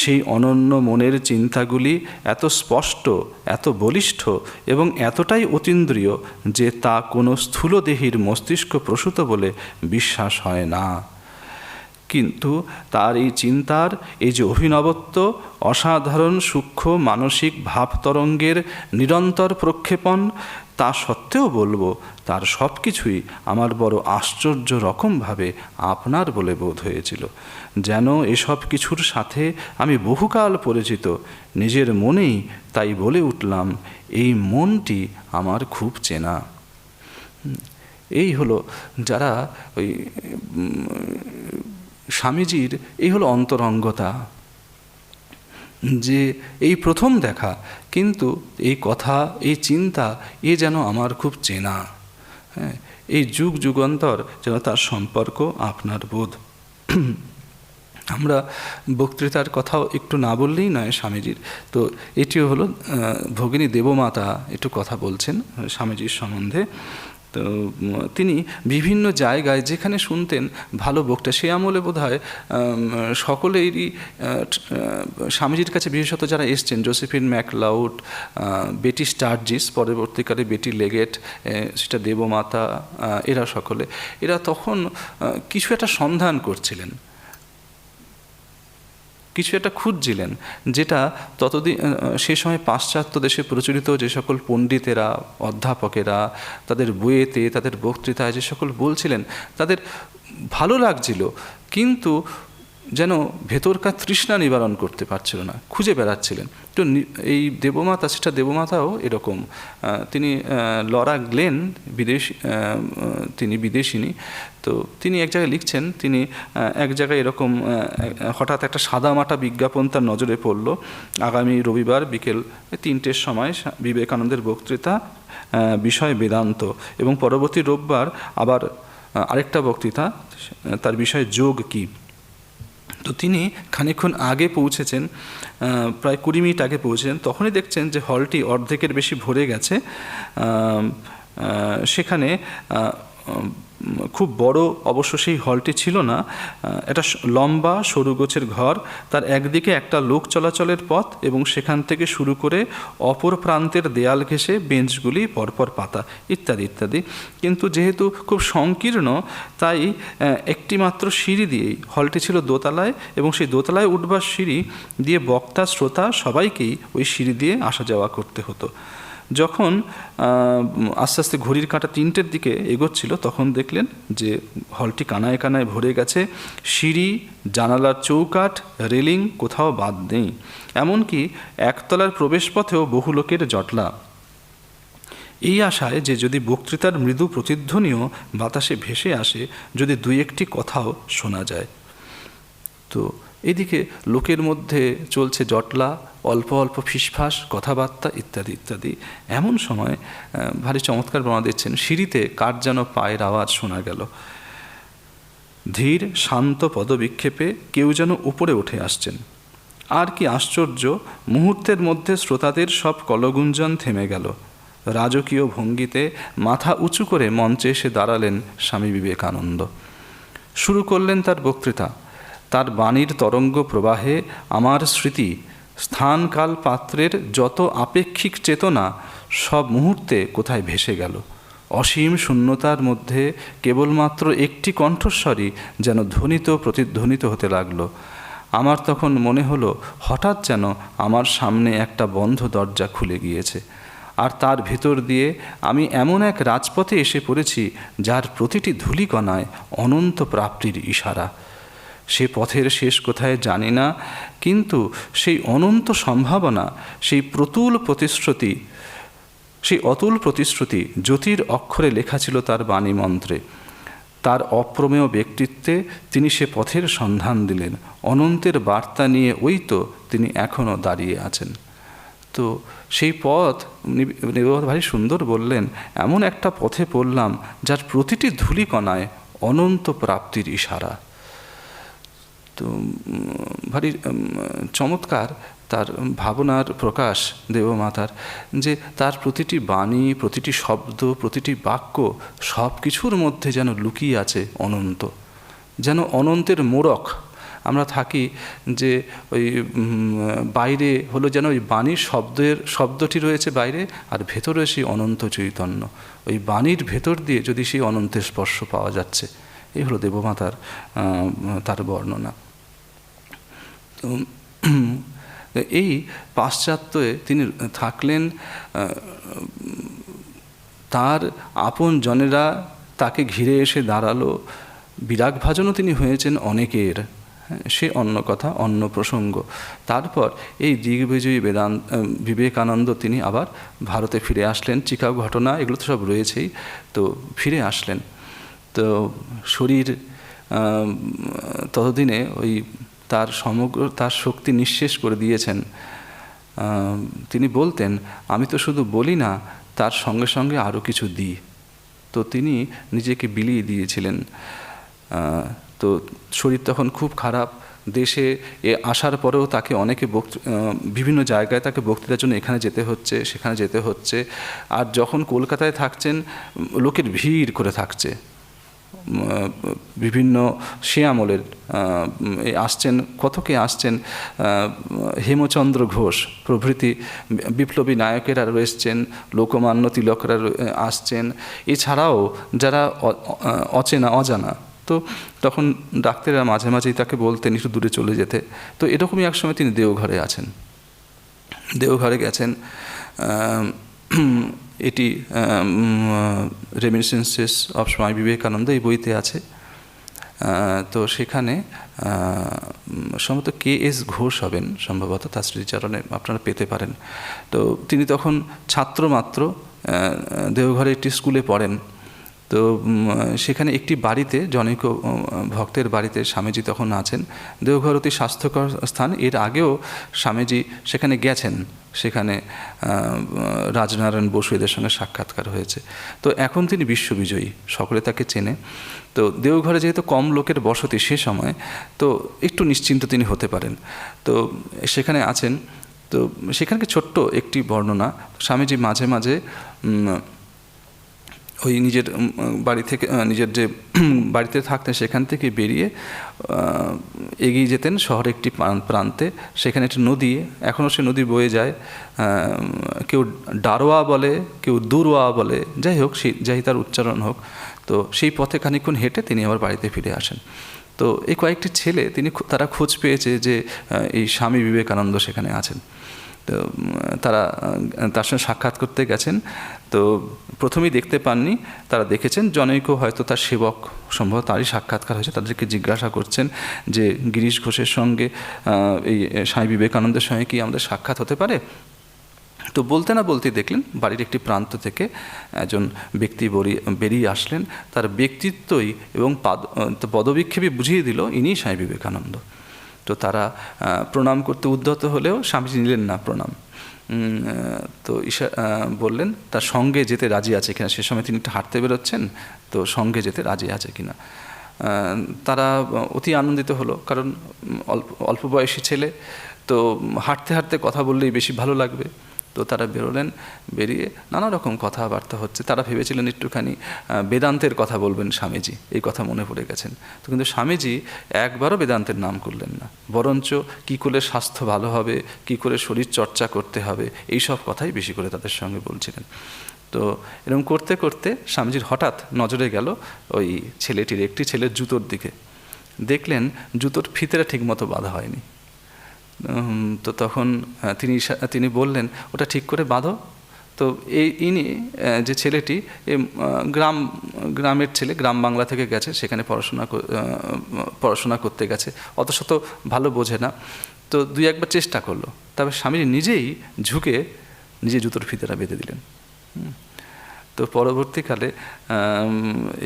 সেই অনন্য মনের চিন্তাগুলি এত স্পষ্ট, এত বলিষ্ঠ এবং এতটাই অতীন্দ্রিয় যে তা কোনো স্থূলদেহীর মস্তিষ্ক প্রসূত বলে বিশ্বাস হয় না। কিন্তু তার এই চিন্তার এই যে অভিনবত্ব, অসাধারণ সূক্ষ্ম মানসিক ভাবতরঙ্গের নিরন্তর প্রক্ষেপণ, তা সত্ত্বেও বলবো তার সব কিছুই আমার বড় আশ্চর্য রকমভাবে আপনার বলে বোধ হয়েছিল। যেন এসব কিছুর সাথে আমি বহুকাল পরিচিত, নিজের মনেই তাই বলে উঠলাম, এই মনটি আমার খুব চেনা। এই হলো যারা ওই স্বামীজির এই হলো অন্তরঙ্গতা, যে এই প্রথম দেখা, কিন্তু এই কথা, এই চিন্তা, এ যেন আমার খুব চেনা। হ্যাঁ, এই যুগ যুগান্তর যেন তার সম্পর্ক আপনার বোধ। আমরা বক্তৃতার কথাও একটু না বললেই নয় স্বামীজির। তো এটিও হলো ভগিনী দেবমাতা একটু কথা বলছেন স্বামীজির সম্বন্ধে। তো তিনি বিভিন্ন জায়গায় যেখানে শুনতেন ভালো বক্তা, সে আমলে বোধ হয় সকলেরই স্বামীজির কাছে, বিশেষত যারা এসছেন, জোসেফিন ম্যাকলাউড, বেটি স্টার্জিস, পরবর্তীকালে বেটি লেগেট, সেটা দেবমাতা, এরা তখন কিছু একটা সন্ধান করছিলেন, কিছু একটা খুঁজছিলেন, যেটা ততদিন সে সময় পাশ্চাত্য দেশে প্রচলিত যে সকল পণ্ডিতেরা, অধ্যাপকেরা তাদের বইয়েতে, তাদের বক্তৃতায় যে সকল বলছিলেন, তাদের ভালো লাগছিল, কিন্তু যেন ভেতরকার তৃষ্ণা নিবারণ করতে পারছিল না, খুঁজে বেড়াচ্ছিলেন। তো এই দেবমাতা, সেটা দেবমাতাও এরকম। তিনি লরা গ্লেন, তিনি বিদেশিনী। তো তিনি এক জায়গায় লিখছেন, তিনি এক জায়গায় এরকম হঠাৎ একটা সাদামাটা বিজ্ঞাপন তার নজরে পড়ল, আগামী রবিবার বিকেল 3টের সময় বিবেকানন্দের বক্তৃতা, বিষয় বেদান্ত, এবং পরবর্তী রোববার আবার আরেকটা বক্তৃতা, তার বিষয় যোগ কী। তো তিনি খানিকক্ষণ আগে পৌঁছেছেন, প্রায় 20 মিনিট আগে পৌঁছেছেন, তখনই দেখছেন যে হলটি অর্ধেকের বেশি ভরে গেছে। সেখানে খুব বড় অবশ্য সেই হলটি ছিল না, একটা লম্বা সরু গোছের ঘর, তার একদিকে একটা লোক চলাচলের পথ, এবং সেখান থেকে শুরু করে অপর প্রান্তের দেয়াল ঘেঁষে বেঞ্চগুলি পরপর পাতা, ইত্যাদি ইত্যাদি। কিন্তু যেহেতু খুব সংকীর্ণ, তাই একটি মাত্র সিঁড়ি দিয়েই, হলটি ছিল দোতলায়, এবং সেই দোতলায় উঠবার সিঁড়ি দিয়ে বক্তা শ্রোতা সবাইকেই ওই সিঁড়ি দিয়ে আসা যাওয়া করতে হতো। যখন আস্তে আস্তে ঘড়ির কাঁটা 3টের দিকে এগোচ্ছিল, তখন দেখলেন যে হলটি কানায় কানায় ভরে গেছে। সিঁড়ি, জানালার চৌকাঠ, রেলিং কোথাও বাদ নেই, এমনকি একতলার প্রবেশপথেও বহু লোকের জটলা। এই আশায় যে যদি বক্তৃতার মৃদু প্রতিধ্বনিও বাতাসে ভেসে আসে, যদি 2-1টি কথাও শোনা যায়। তো এদিকে লোকের মধ্যে চলছে জটলা, অল্প অল্প ফিসফাস কথাবার্তা ইত্যাদি ইত্যাদি। এমন সময় ভারী চমৎকার বর্ণনা দিচ্ছেন, সিঁড়িতে কার যেন পায়ের আওয়াজ শোনা গেল। ধীর শান্ত পদবিক্ষেপে কেউ যেন উপরে উঠে আসছেন। আর কি আশ্চর্য, মুহূর্তের মধ্যে শ্রোতাদের সব কলগুঞ্জন থেমে গেল। রাজকীয় ভঙ্গিতে মাথা উঁচু করে মঞ্চে এসে দাঁড়ালেন স্বামী বিবেকানন্দ। শুরু করলেন তার বক্তৃতা। তার বাণীর তরঙ্গ প্রবাহে আমার স্মৃতি, স্থানকাল পাত্রের যত আপেক্ষিক চেতনা সব মুহূর্তে কোথায় ভেসে গেল। অসীম শূন্যতার মধ্যে কেবলমাত্র একটি কণ্ঠস্বরই যেন ধ্বনিত প্রতিধ্বনিত হতে লাগলো। আমার তখন মনে হলো হঠাৎ যেন আমার সামনে একটা বন্ধ দরজা খুলে গিয়েছে, আর তার ভেতর দিয়ে আমি এমন এক রাজপথে এসে পড়েছি যার প্রতিটি ধূলিকণায় অনন্ত প্রাপ্তির ইশারা। সে পথের শেষ কোথায় জানি না, কিন্তু সেই অনন্ত সম্ভাবনা, সেই অতুল প্রতিশ্রুতি জ্যোতির অক্ষরে লেখা ছিল তার বাণী মন্ত্রে। তার অপ্রমেয় ব্যক্তিত্বে তিনি সে পথের সন্ধান দিলেন। অনন্তের বার্তা নিয়ে ওই তো তিনি এখনও দাঁড়িয়ে আছেন। তো সেই পথ ভারী সুন্দর বললেন, এমন একটা পথে পড়লাম যার প্রতিটি ধূলিকণায় অনন্ত প্রাপ্তির ইশারা। তো ভারী চমৎকার তার ভাবনার প্রকাশ দেবমাতার, যে তার প্রতিটি বাণী, প্রতিটি শব্দ, প্রতিটি বাক্য সব কিছুর মধ্যে যেন লুকিয়ে আছে অনন্ত, যেন অনন্তের মোড়ক। আমরা থাকি যে ওই বাইরে হলো যেন ওই বাণীর শব্দটি রয়েছে বাইরে, আর ভেতরে সেই অনন্ত চৈতন্য। ওই বাণীর ভেতর দিয়ে যদি সেই অনন্তের স্পর্শ পাওয়া যাচ্ছে, এই হলো দেবমাতার তার বর্ণনা। তো এই পাশ্চাত্যে তিনি থাকলেন, তার আপন জনেরা তাকে ঘিরে এসে দাঁড়ালো, বিরাগভাজনও তিনি হয়েছেন অনেকের, সে অন্য কথা, অন্য প্রসঙ্গ। তারপর এই দিগ্বিজয়ী বিবেকানন্দ তিনি আবার ভারতে ফিরে আসলেন। চিকাগো ঘটনা এগুলো তো সব রয়েছেই, তো ফিরে আসলেন। তো শরীর ততদিনে ওই তার শক্তি নিঃশেষ করে দিয়েছেন। তিনি বলতেন, আমি তো শুধু বলি না, তার সঙ্গে সঙ্গে আরও কিছু দিই। তো তিনি নিজেকে বিলিয়ে দিয়েছিলেন। তো শরীর তখন খুব খারাপ। দেশে আসার পরেও তাকে অনেকে বিভিন্ন জায়গায় তাকে বক্তৃতার জন্য এখানে যেতে হচ্ছে, সেখানে যেতে হচ্ছে। আর যখন কলকাতায় থাকছেন, লোকের ভিড় করে থাকছে। বিভিন্ন সে আমলের আসছেন, কতকে আসছেন, হেমচন্দ্র ঘোষ প্রভৃতি বিপ্লবী নায়কেরা রয়েছেন, লোকমান্য তিলকরা আসছেন, এছাড়াও যারা অজানা। তো তখন ডাক্তাররা মাঝে মাঝেই তাকে বলতেন একটু দূরে চলে যেতে। তো এরকমই একসময় তিনি দেওঘরে আছেন, দেওঘরে গেছেন। এটি রেমিনিসেন্সেস অফ স্বামী বিবেকানন্দ এই বইতে আছে। তো সেখানে সম্ভবত K.S. ঘোষ হবেন সম্ভবত, তার স্মৃতিচারণে আপনারা পেতে পারেন। তো তিনি তখন ছাত্র মাত্র, দেওঘরে একটি স্কুলে পড়েন। তো সেখানে একটি বাড়িতে, জনৈক ভক্তের বাড়িতে স্বামীজি তখন আছেন। দেওঘর অতি স্বাস্থ্যকর স্থান, এর আগেও স্বামীজি সেখানে গেছেন, সেখানে রাজনারায়ণ বসু এদের সঙ্গে সাক্ষাৎকার হয়েছে। তো এখন তিনি বিশ্ববিজয়ী, সকলে তাকে চেনে। তো দেওঘরে যেহেতু কম লোকের বসতি সে সময়, তো একটু নিশ্চিন্ত তিনি হতে পারেন। তো সেখানে আছেন। তো সেখানকে ছোট্ট একটি বর্ণনা, স্বামীজি মাঝে মাঝে ওই নিজের বাড়ি থেকে, নিজের যে বাড়িতে থাকতেন সেখান থেকে বেরিয়ে এগিয়ে যেতেন শহরে একটি প্রান্তে। সেখানে একটি নদী, এখনও সে নদী বয়ে যায়। কেউ ডারোয়া বলে, কেউ দুরোয়া বলে, যাই হোক, যাই তার উচ্চারণ হোক। তো সেই পথে খানিকক্ষণ হেঁটে তিনি আবার বাড়িতে ফিরে আসেন। তো এই কয়েকটি ছেলে তারা খোঁজ পেয়েছে যে এই স্বামী বিবেকানন্দ সেখানে আছেন। তো তারা তার সঙ্গে সাক্ষাৎ করতে গেছেন। তো প্রথমেই দেখতে পাননি, তারা দেখেছেন জনৈক হয়তো তার সেবক, সম্ভবত তারই সাক্ষাৎকার হয়েছে। তাদেরকে জিজ্ঞাসা করছেন যে গিরিশ ঘোষের সঙ্গে, এই স্বামী বিবেকানন্দের সঙ্গে কি আমাদের সাক্ষাৎ হতে পারে? তো বলতে না বলতেই দেখলেন বাড়ির একটি প্রান্ত থেকে একজন ব্যক্তি বেরিয়ে আসলেন। তার ব্যক্তিত্বই এবং পদবিক্ষেপে বুঝিয়ে দিল ইনি স্বামী বিবেকানন্দ। তো তারা প্রণাম করতে উদ্যত হলেও স্বামীজি নিলেন না প্রণাম। তো বললেন তার সঙ্গে যেতে রাজি আছে কিনা, সে সময় তিনি একটু হাঁটতে বেরোচ্ছেন, তো সঙ্গে যেতে রাজি আছে কিনা। তারা অতি আনন্দিত হলো, কারণ অল্প বয়সী ছেলে, তো হাঁটতে হাঁটতে কথা বললেই বেশি ভালো লাগবে। তো তারা বেরোলেন, বেরিয়ে নানা রকম কথাবার্তা হচ্ছে। তারা ভেবেছিলেন একটুখানি বেদান্তের কথা বলবেন স্বামীজি, এই কথা মনে পড়ে গেছেন। তো কিন্তু স্বামীজি একবারও বেদান্তের নাম করলেন না, বরঞ্চ কী করে স্বাস্থ্য ভালো হবে, কী করে শরীর চর্চা করতে হবে, এই সব কথাই বেশি করে তাদের সঙ্গে বলছিলেন। তো এরকম করতে করতে স্বামীজির হঠাৎ নজরে গেল ওই ছেলেটির, একটি ছেলের জুতোর দিকে। দেখলেন জুতোর ফিতেটা ঠিকমতো বাঁধা হয়নি। তো তখন তিনি বললেন, ওটা ঠিক করে বাঁধো। তো ইনি যে ছেলেটি, গ্রামের ছেলে, গ্রাম বাংলা থেকে গেছে, সেখানে পড়াশোনা করতে গেছে, অত শত ভালো বোঝে না। তো দুই একবার চেষ্টা করলো, তবে স্বামীজি নিজেই ঝুঁকে নিজে জুতোর ফিতেটা বেঁধে দিলেন। তো পরবর্তীকালে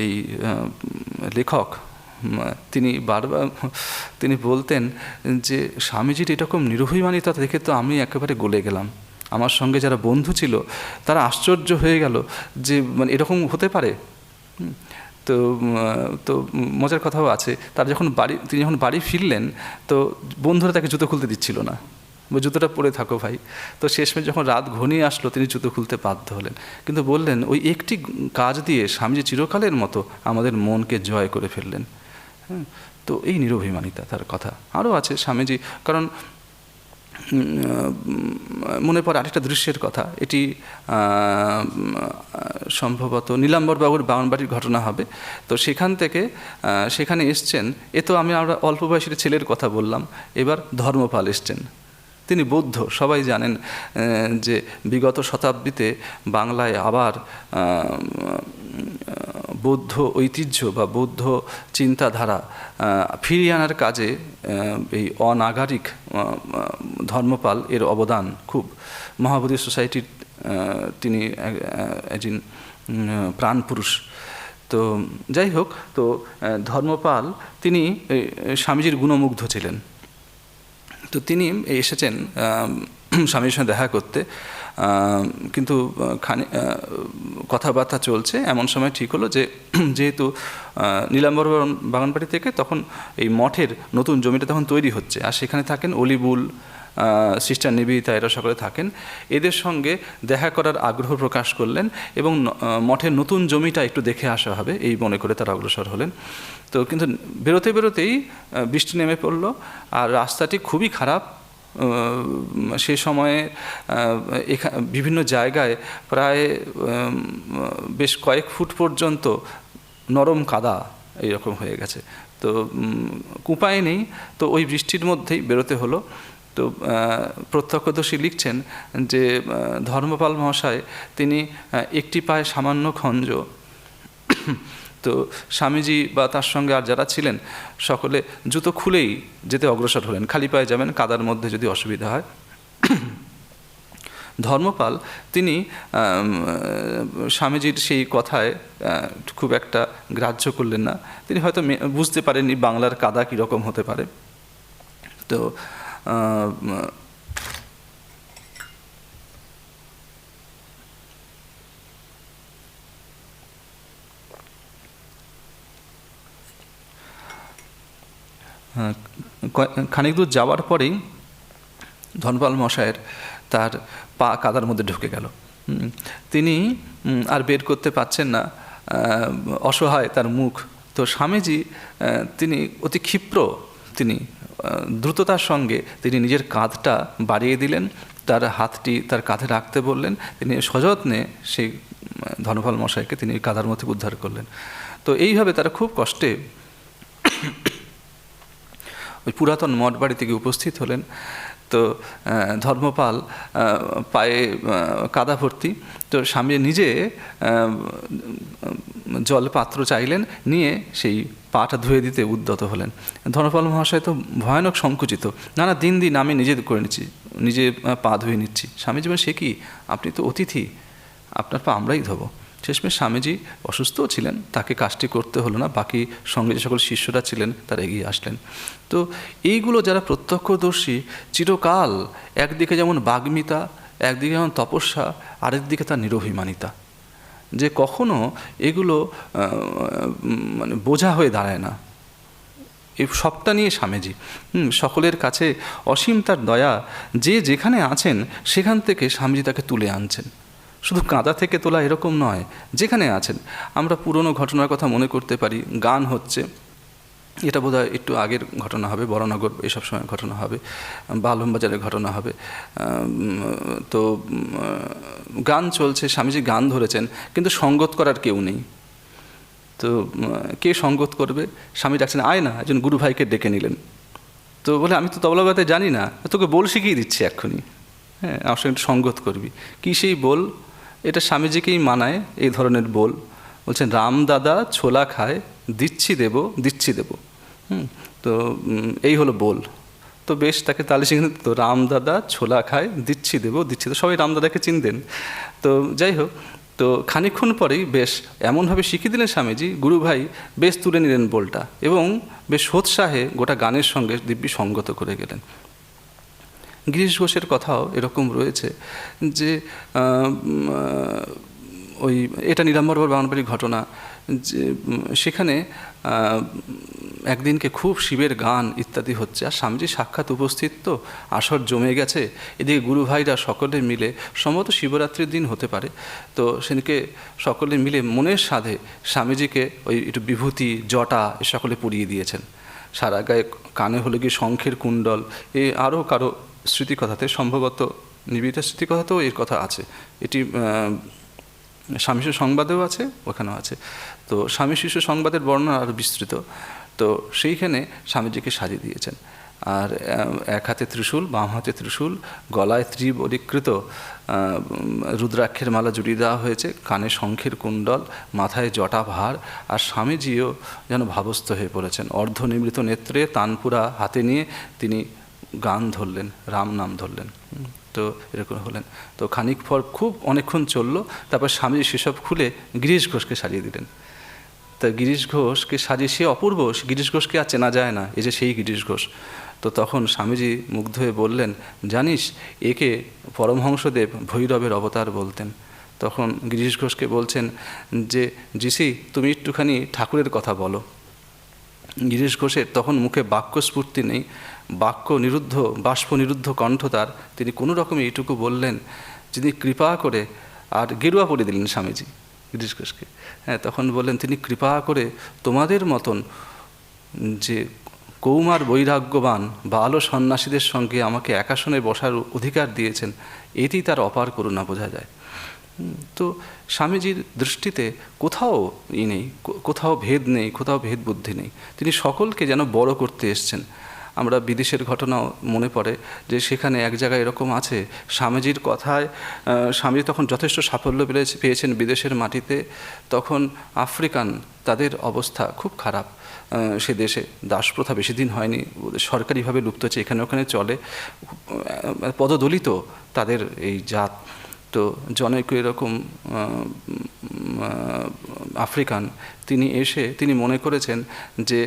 এই লেখক তিনি বলতেন যে স্বামীজির এরকম নিরভিমানিতা দেখে তো আমি একেবারে গলে গেলাম। আমার সঙ্গে যারা বন্ধু ছিল তারা আশ্চর্য হয়ে গেল যে মানে এরকম হতে পারে। তো তো মজার কথাও আছে, তিনি যখন বাড়ি ফিরলেন, তো বন্ধুরা তাকে জুতো খুলতে দিচ্ছিল না, জুতোটা পরে থাকো ভাই। তো শেষমেশ যখন রাত ঘনিয়ে আসলো, তিনি জুতো খুলতে বাধ্য হলেন, কিন্তু বললেন ওই একটি কাজ দিয়ে স্বামীজি চিরকালের মতো আমাদের মনকে জয় করে ফেললেন। তো এই নিরভিমানিতা তার কথা আরও আছে স্বামীজি। কারণ মনে পড়ে আরেকটা দৃশ্যের কথা, এটি সম্ভবত নীলাম্বরবাবুর বাগানবাড়ির ঘটনা হবে। তো সেখানে এসছেন, আমরা অল্প বয়সের ছেলের কথা বললাম, এবার ধর্মপাল এসছেন। তিনি বৌদ্ধ, সবাই জানেন যে বিগত শতাব্দীতে বাংলায় আবার বৌদ্ধ ঐতিহ্য বা বৌদ্ধ চিন্তাধারা ফিরিয়ে আনার কাজে এই অনাগারিক ধর্মপাল এর অবদান খুব। মহাবোধি সোসাইটির তিনি একজন প্রাণপুরুষ। তো যাই হোক, তো ধর্মপাল তিনি স্বামীজির গুণমুগ্ধ ছিলেন। তো তিনি এসেছেন স্বামীর সঙ্গে দেখা করতে, কিন্তু কথাবার্তা চলছে, এমন সময় ঠিক হলো যে যেহেতু নীলাম্বর বাগানবাড়ি থেকে তখন এই মঠের নতুন জমিটা তখন তৈরি হচ্ছে, আর সেখানে থাকেন অলিবুল, সিস্টার নিবেদিতা, এরা সকলে থাকেন। এদের সঙ্গে দেখা করার আগ্রহ প্রকাশ করলেন এবং মঠের নতুন জমিটা একটু দেখে আসা হবে এই মনে করে তারা অগ্রসর হলেন। তো কিন্তু বেরোতেই বৃষ্টি নেমে পড়ল, আর রাস্তাটি খুবই খারাপ। সে সময়ে বিভিন্ন জায়গায় প্রায় বেশ কয়েক ফুট পর্যন্ত নরম কাদা এইরকম হয়ে গেছে। তো উপায় নেই, তো ওই বৃষ্টির মধ্যেই বেরোতে হলো। তো প্রত্যক্ষদর্শী লিখছেন যে ধর্মপাল মহাশয় তিনি একটি পায়ে সামান্য খঞ্জ, তো স্বামীজি বা তার সঙ্গে আর যারা ছিলেন সকলে জুতো খুলেই যেতে অগ্রসর হলেন, খালি পায়ে যাবেন, কাদার মধ্যে যদি অসুবিধা হয়। ধর্মপাল তিনি স্বামীজির সেই কথায় খুব একটা গ্রাহ্য করলেন না। তিনি হয়তো বুঝতে পারেননি বাংলার কাদা কীরকম হতে পারে। তো খানিক দূর যাওয়ার পরেই ধর্মপাল মশায়ের তার পা কাদার মধ্যে ঢুকে গেল। তিনি আর বের করতে পারছেন না, অসহায় তার মুখ। তো স্বামীজি তিনি অতি ক্ষিপ্র, তিনি দ্রুততার সঙ্গে তিনি নিজের কাঁধটা বাড়িয়ে দিলেন, তার হাতটি তার কাঁধে রাখতে বললেন। তিনি সযত্নে সেই ধর্মপাল মশাইকে তিনি কাদার মধ্যে উদ্ধার করলেন। তো এইভাবে তারা খুব কষ্টে ওই পুরাতন মঠ বাড়ি থেকে উপস্থিত হলেন। তো ধর্মপাল পায়ে কাদা ভর্তি, তো স্বামী নিজে জল পাত্র চাইলেন, নিয়ে সেই পাটা ধুয়ে দিতে উদ্যত হলেন। ধর্মপাল মহাশয় তো ভয়ানক সংকুচিত, না দিন আমি নিজে করে নিচ্ছি, নিজে পা ধুয়ে নিচ্ছি। স্বামীজি বলেন, সে কি, আপনি তো অতিথি, আপনার পা আমরাই ধোবো। শেষমেশ স্বামীজি অসুস্থও ছিলেন, তাকে কাজটি করতে হলো না, বাকি সঙ্গে যে সকল শিষ্যরা ছিলেন তারা এগিয়ে আসলেন। তো এইগুলো যারা প্রত্যক্ষদর্শী চিরকাল একদিকে যেমন বাগ্মিতা, একদিকে যেমন তপস্যা, আরেকদিকে তার নিরভিমানিতা, যে কখনো এগুলো মানে বোঝা হয়ে দাঁড়ায় না। এই সবটা নিয়ে স্বামীজি সকলের কাছে অসীম তার দয়া, যে যেখানে আছেন সেখান থেকে স্বামীজি তাকে তুলে আনছেন। শুধু কাঁদা থেকে তোলা এরকম নয়, যেখানে আছেন। আমরা পুরনো ঘটনার কথা মনে করতে পারি, গান হচ্ছে, এটা বোধহয় একটু আগের ঘটনা হবে, বরানগর এসব সময় ঘটনা হবে, বা আলমবাজারের ঘটনা হবে। তো গান চলছে, স্বামীজি গান ধরেছেন, কিন্তু সঙ্গত করার কেউ নেই। তো কে সঙ্গত করবে? স্বামী ডাকছেন, আয় না, একজন গুরু ভাইকে ডেকে নিলেন। তো বলে, আমি তো তবলা বাজাতে জানি না, তোকে বল শিখিয়ে দিচ্ছি এক্ষুনি, হ্যাঁ আমার সঙ্গে একটু সঙ্গত করবি। কী সেই বল? এটা স্বামীজিকেই মানায় এই ধরনের বল। বলছেন, রাম দাদা ছোলা খায়, দিচ্ছি দেব দিচ্ছি দেব। তো এই হলো বল। তো বেশ, তাকে তালে শিখে তো রাম দাদা ছোলা খায়, দিচ্ছি দেব দিচ্ছি দেব। সবাই রামদাদাকে চিনতেন। তো যাই হোক, তো খানিকক্ষণ পরেই বেশ এমনভাবে শিখিয়ে দিলেন স্বামীজি, গুরু ভাই বেশ তুলে নিলেন বলটা, এবং বেশ সোৎসাহে গোটা গানের সঙ্গে দিব্যি সঙ্গত করে গেলেন। গিরিশ ঘোষের কথাও এরকম রয়েছে যে ওই এটা নীলাম্বরবার বাগানবাড়ির ঘটনা, যে সেখানে একদিনকে খুব শিবের গান ইত্যাদি হচ্ছে, আর স্বামীজি সাক্ষাৎ উপস্থিত, তো আসর জমে গেছে। এদিকে গুরু ভাইরা সকলে মিলে, সম্ভবত শিবরাত্রির দিন হতে পারে, তো সেদিকে সকলে মিলে মনের সাধে স্বামীজিকে ওই একটু বিভূতি জটা এ সকলে পরিয়ে দিয়েছেন। সারা গায়ে কানে হলে গিয়ে শঙ্খের কুণ্ডল, এ আরও কারো স্মৃতিকথাতে, সম্ভবত নিবেদিত স্মৃতিকথাতেও এর কথা আছে। এটি স্বামী শিশু সংবাদেও আছে, ওখানেও আছে। তো স্বামী শিশু সংবাদের বর্ণনা আরও বিস্তৃত। তো সেইখানে স্বামীজিকে সাজিয়ে দিয়েছেন, আর এক হাতে ত্রিশূল, বাম হাতে ত্রিশূল, গলায় ত্রিবরিকৃত রুদ্রাক্ষের মালা জুড়িয়ে দেওয়া হয়েছে, কানে শঙ্খের কুণ্ডল, মাথায় জটা ভার, আর স্বামীজিও যেন ভাবস্থ হয়ে পড়েছেন। অর্ধনিমৃত নেত্রে তানপুরা হাতে নিয়ে তিনি গান ধরলেন, রাম নাম ধরলেন। তো এরকম হলেন। তো খানিক পর খুব অনেকক্ষণ চললো, তারপর স্বামীজি সেসব খুলে গিরিশ ঘোষকে সাজিয়ে দিলেন। তা গিরিশ ঘোষকে সাজিয়ে, সে অপূর্ব, গিরিশ ঘোষকে আর চেনা যায় না, এই যে সেই গিরিশ ঘোষ। তো তখন স্বামীজি মুগ্ধ হয়ে বললেন, জানিস একে পরমহংসদেব ভৈরবের অবতার বলতেন। তখন গিরিশ ঘোষকে বলছেন যে, জিসি তুমি একটুখানি ঠাকুরের কথা বলো। গিরিশ ঘোষের তখন মুখে বাক্যস্ফূর্তি নেই, বাক্য নিরুদ্ধ, বাষ্প নিরুদ্ধ কণ্ঠ তার। তিনি কোনো রকমে এইটুকু বললেন, যিনি কৃপা করে, আর গেরুয়া পরিয়ে দিলেন স্বামীজি গিরিশ ঘোষকে। হ্যাঁ, তখন বললেন, তিনি কৃপা করে তোমাদের মতন যে কৌমার বৈরাগ্যবান বাল সন্ন্যাসীদের সঙ্গে আমাকে একাসনে বসার অধিকার দিয়েছেন, এটি তার অপার করুণা বোঝা যায়। তো স্বামীজির দৃষ্টিতে কোথাও নেই, কোথাও ভেদ নেই, কোথাও ভেদ বুদ্ধি নেই। তিনি সকলকে যেন বড় করতে এসছেন। আমরা বিদেশের ঘটনাও মনে পড়ে যে সেখানে এক জায়গায় এরকম আছে, স্বামীজির কথায় স্বামীজি তখন যথেষ্ট সাফল্য পেয়েছেন বিদেশের মাটিতে, তখন আফ্রিকান তাদের অবস্থা খুব খারাপ। সে দেশে দাসপ্রথা বেশি দিন হয়নি, সরকারিভাবে লুপ্ত হচ্ছে, এখানে ওখানে চলে, পদদলিত তাদের এই জাত। তো জনৈক এরকম আফ্রিকান তিনি এসে তিনি মনে করেছেন যে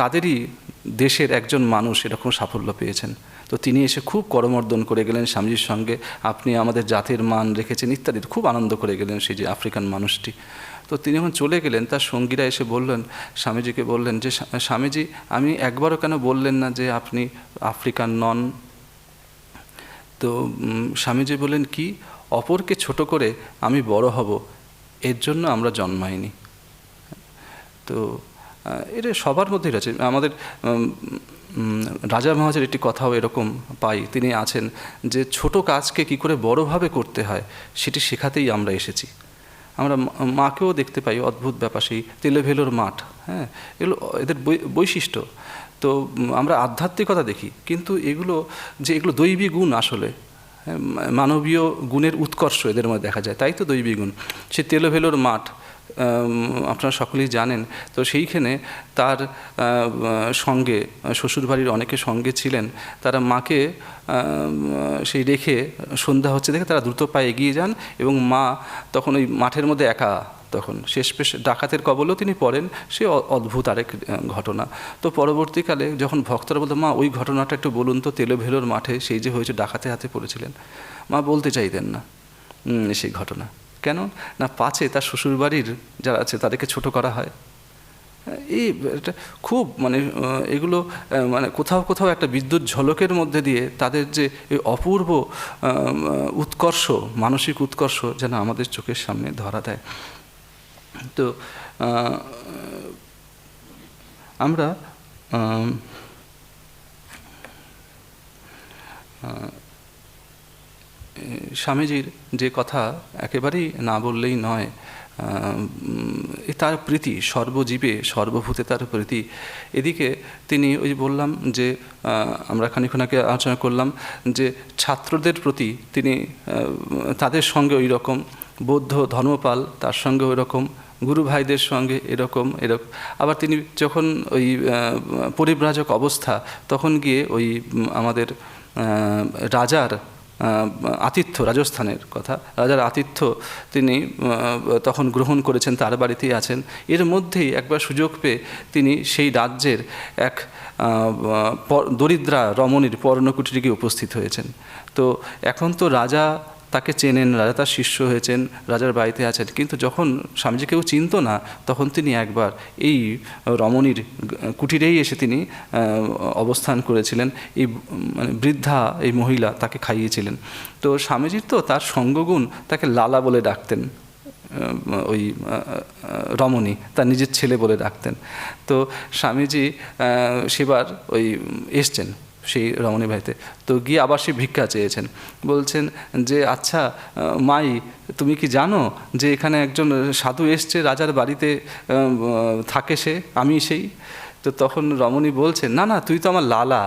তাদেরই দেশের একজন মানুষ এরকম সাফল্য পেয়েছেন। তো তিনি এসে খুব করমর্দন করে গেলেন স্বামীজির সঙ্গে, আপনি আমাদের জাতের মান রেখেছেন ইত্যাদি, খুব আনন্দ করে গেলেন সেই যে আফ্রিকান মানুষটি। তো তিনি যখন চলে গেলেন, তার সঙ্গীরা এসে বললেন, স্বামীজিকে বললেন যে, স্বামীজি আমি একবারও কেন বললেন না যে আপনি আফ্রিকান নন? তো স্বামীজি বললেন, কি অপরকে ছোট করে আমি বড় হব, এর জন্য আমরা জন্মাইনি। তো এটা সবার মধ্যেই রয়েছে। আমাদের রাজা মহারাজের একটি কথাও এরকম পাই, তিনি আছেন যে ছোট কাজকে কি করে বড়ভাবে করতে হয় সেটি শেখাতেই আমরা এসেছি। আমরা মাকেও দেখতে পাই, অদ্ভুত ব্যাপার, সেই তেলেভেলোর মাঠ, হ্যাঁ, এগুলো এদের বৈশিষ্ট্য। তো আমরা আধ্যাত্মিকতা দেখি, কিন্তু এগুলো যে এগুলো দৈবী গুণ, আসলে মানবীয় গুণের উৎকর্ষ এদের মধ্যে দেখা যায়, তাই তো দৈবী গুণ। সে তেলেভেলোর মাঠ আপনারা সকলেই জানেন। তো সেইখানে তার সঙ্গে শ্বশুরবাড়ির অনেকে সঙ্গে ছিলেন, তারা মাকে সেই রেখে সন্ধ্যা হচ্ছে দেখে তারা দ্রুত পায়ে এগিয়ে যান এবং মা তখন ওই মাঠের মধ্যে একা, তখন শেষমেশ ডাকাতের কবলেও তিনি পড়েন। সে অদ্ভুত আরেক ঘটনা। তো পরবর্তীকালে যখন ভক্তরা বলতো, মা ওই ঘটনাটা একটু বলুন তো, তেলোভেলোর মাঠে সেই যে হয়েছে ডাকাতের হাতে পড়েছিলেন, মা বলতে চাইতেন না সেই ঘটনা। কেন না, পাছে তার শ্বশুরবাড়ির যারা আছে তাদেরকে ছোট করা হয়। এই এটা খুব মানে এগুলো মানে কোথাও কোথাও একটা বিদ্যুৎ ঝলকের মধ্যে দিয়ে তাদের যে এই অপূর্ব উৎকর্ষ, মানসিক উৎকর্ষ যেন আমাদের চোখের সামনে ধরা দেয়। তো আমরা স্বামীজির যে কথা একেবারেই না বললেই নয়, তার প্রীতি সর্বজীবে সর্বভূতে তার প্রীতি। এদিকে তিনি ওই বললাম যে আমরা খানিকক্ষণ আগে আলোচনা করলাম যে ছাত্রদের প্রতি তিনি তাদের সঙ্গে ওই রকম, বৌদ্ধ ধর্মপাল তার সঙ্গে ওই রকম, গুরু ভাইদের সঙ্গে এরকম। আবার তিনি যখন ওই পরিব্রাজক অবস্থা, তখন গিয়ে ওই আমাদের রাজার আতিথ্য, রাজস্থানের কথা, রাজার আতিথ্য তিনি তখন গ্রহণ করেছেন, তার বাড়িতেই আছেন। এর মধ্যেই একবার সুযোগ পেয়ে তিনি সেই রাজ্যের এক দরিদ্রা রমণীর পর্ণকুটিরে গিয়ে উপস্থিত হয়েছেন। তো এখন তো রাজা তাকে চেনেন, রাজা তার শিষ্য হয়েছেন, রাজার বাড়িতে আছেন, কিন্তু যখন স্বামীজি কেউ চিনত না, তখন তিনি একবার এই রমণীর কুটিরেই এসে তিনি অবস্থান করেছিলেন। এই মানে বৃদ্ধা এই মহিলা তাকে খাইয়েছিলেন। তো স্বামীজির তো তার সঙ্গগুণ, তাকে লালা বলে ডাকতেন, ওই রমণী তার নিজের ছেলে বলে ডাকতেন। তো স্বামীজি সেবার ওই এসছেন সেই রমণী বাড়িতে, তো গিয়ে আবার সে ভিক্ষা চেয়েছেন। বলছেন যে আচ্ছা মাই, তুমি কি জানো যে এখানে একজন সাধু এসছে, রাজার বাড়িতে থাকে সে, আমি সেই। তো তখন রমণী বলছেন, না না, তুই তো আমার লালা,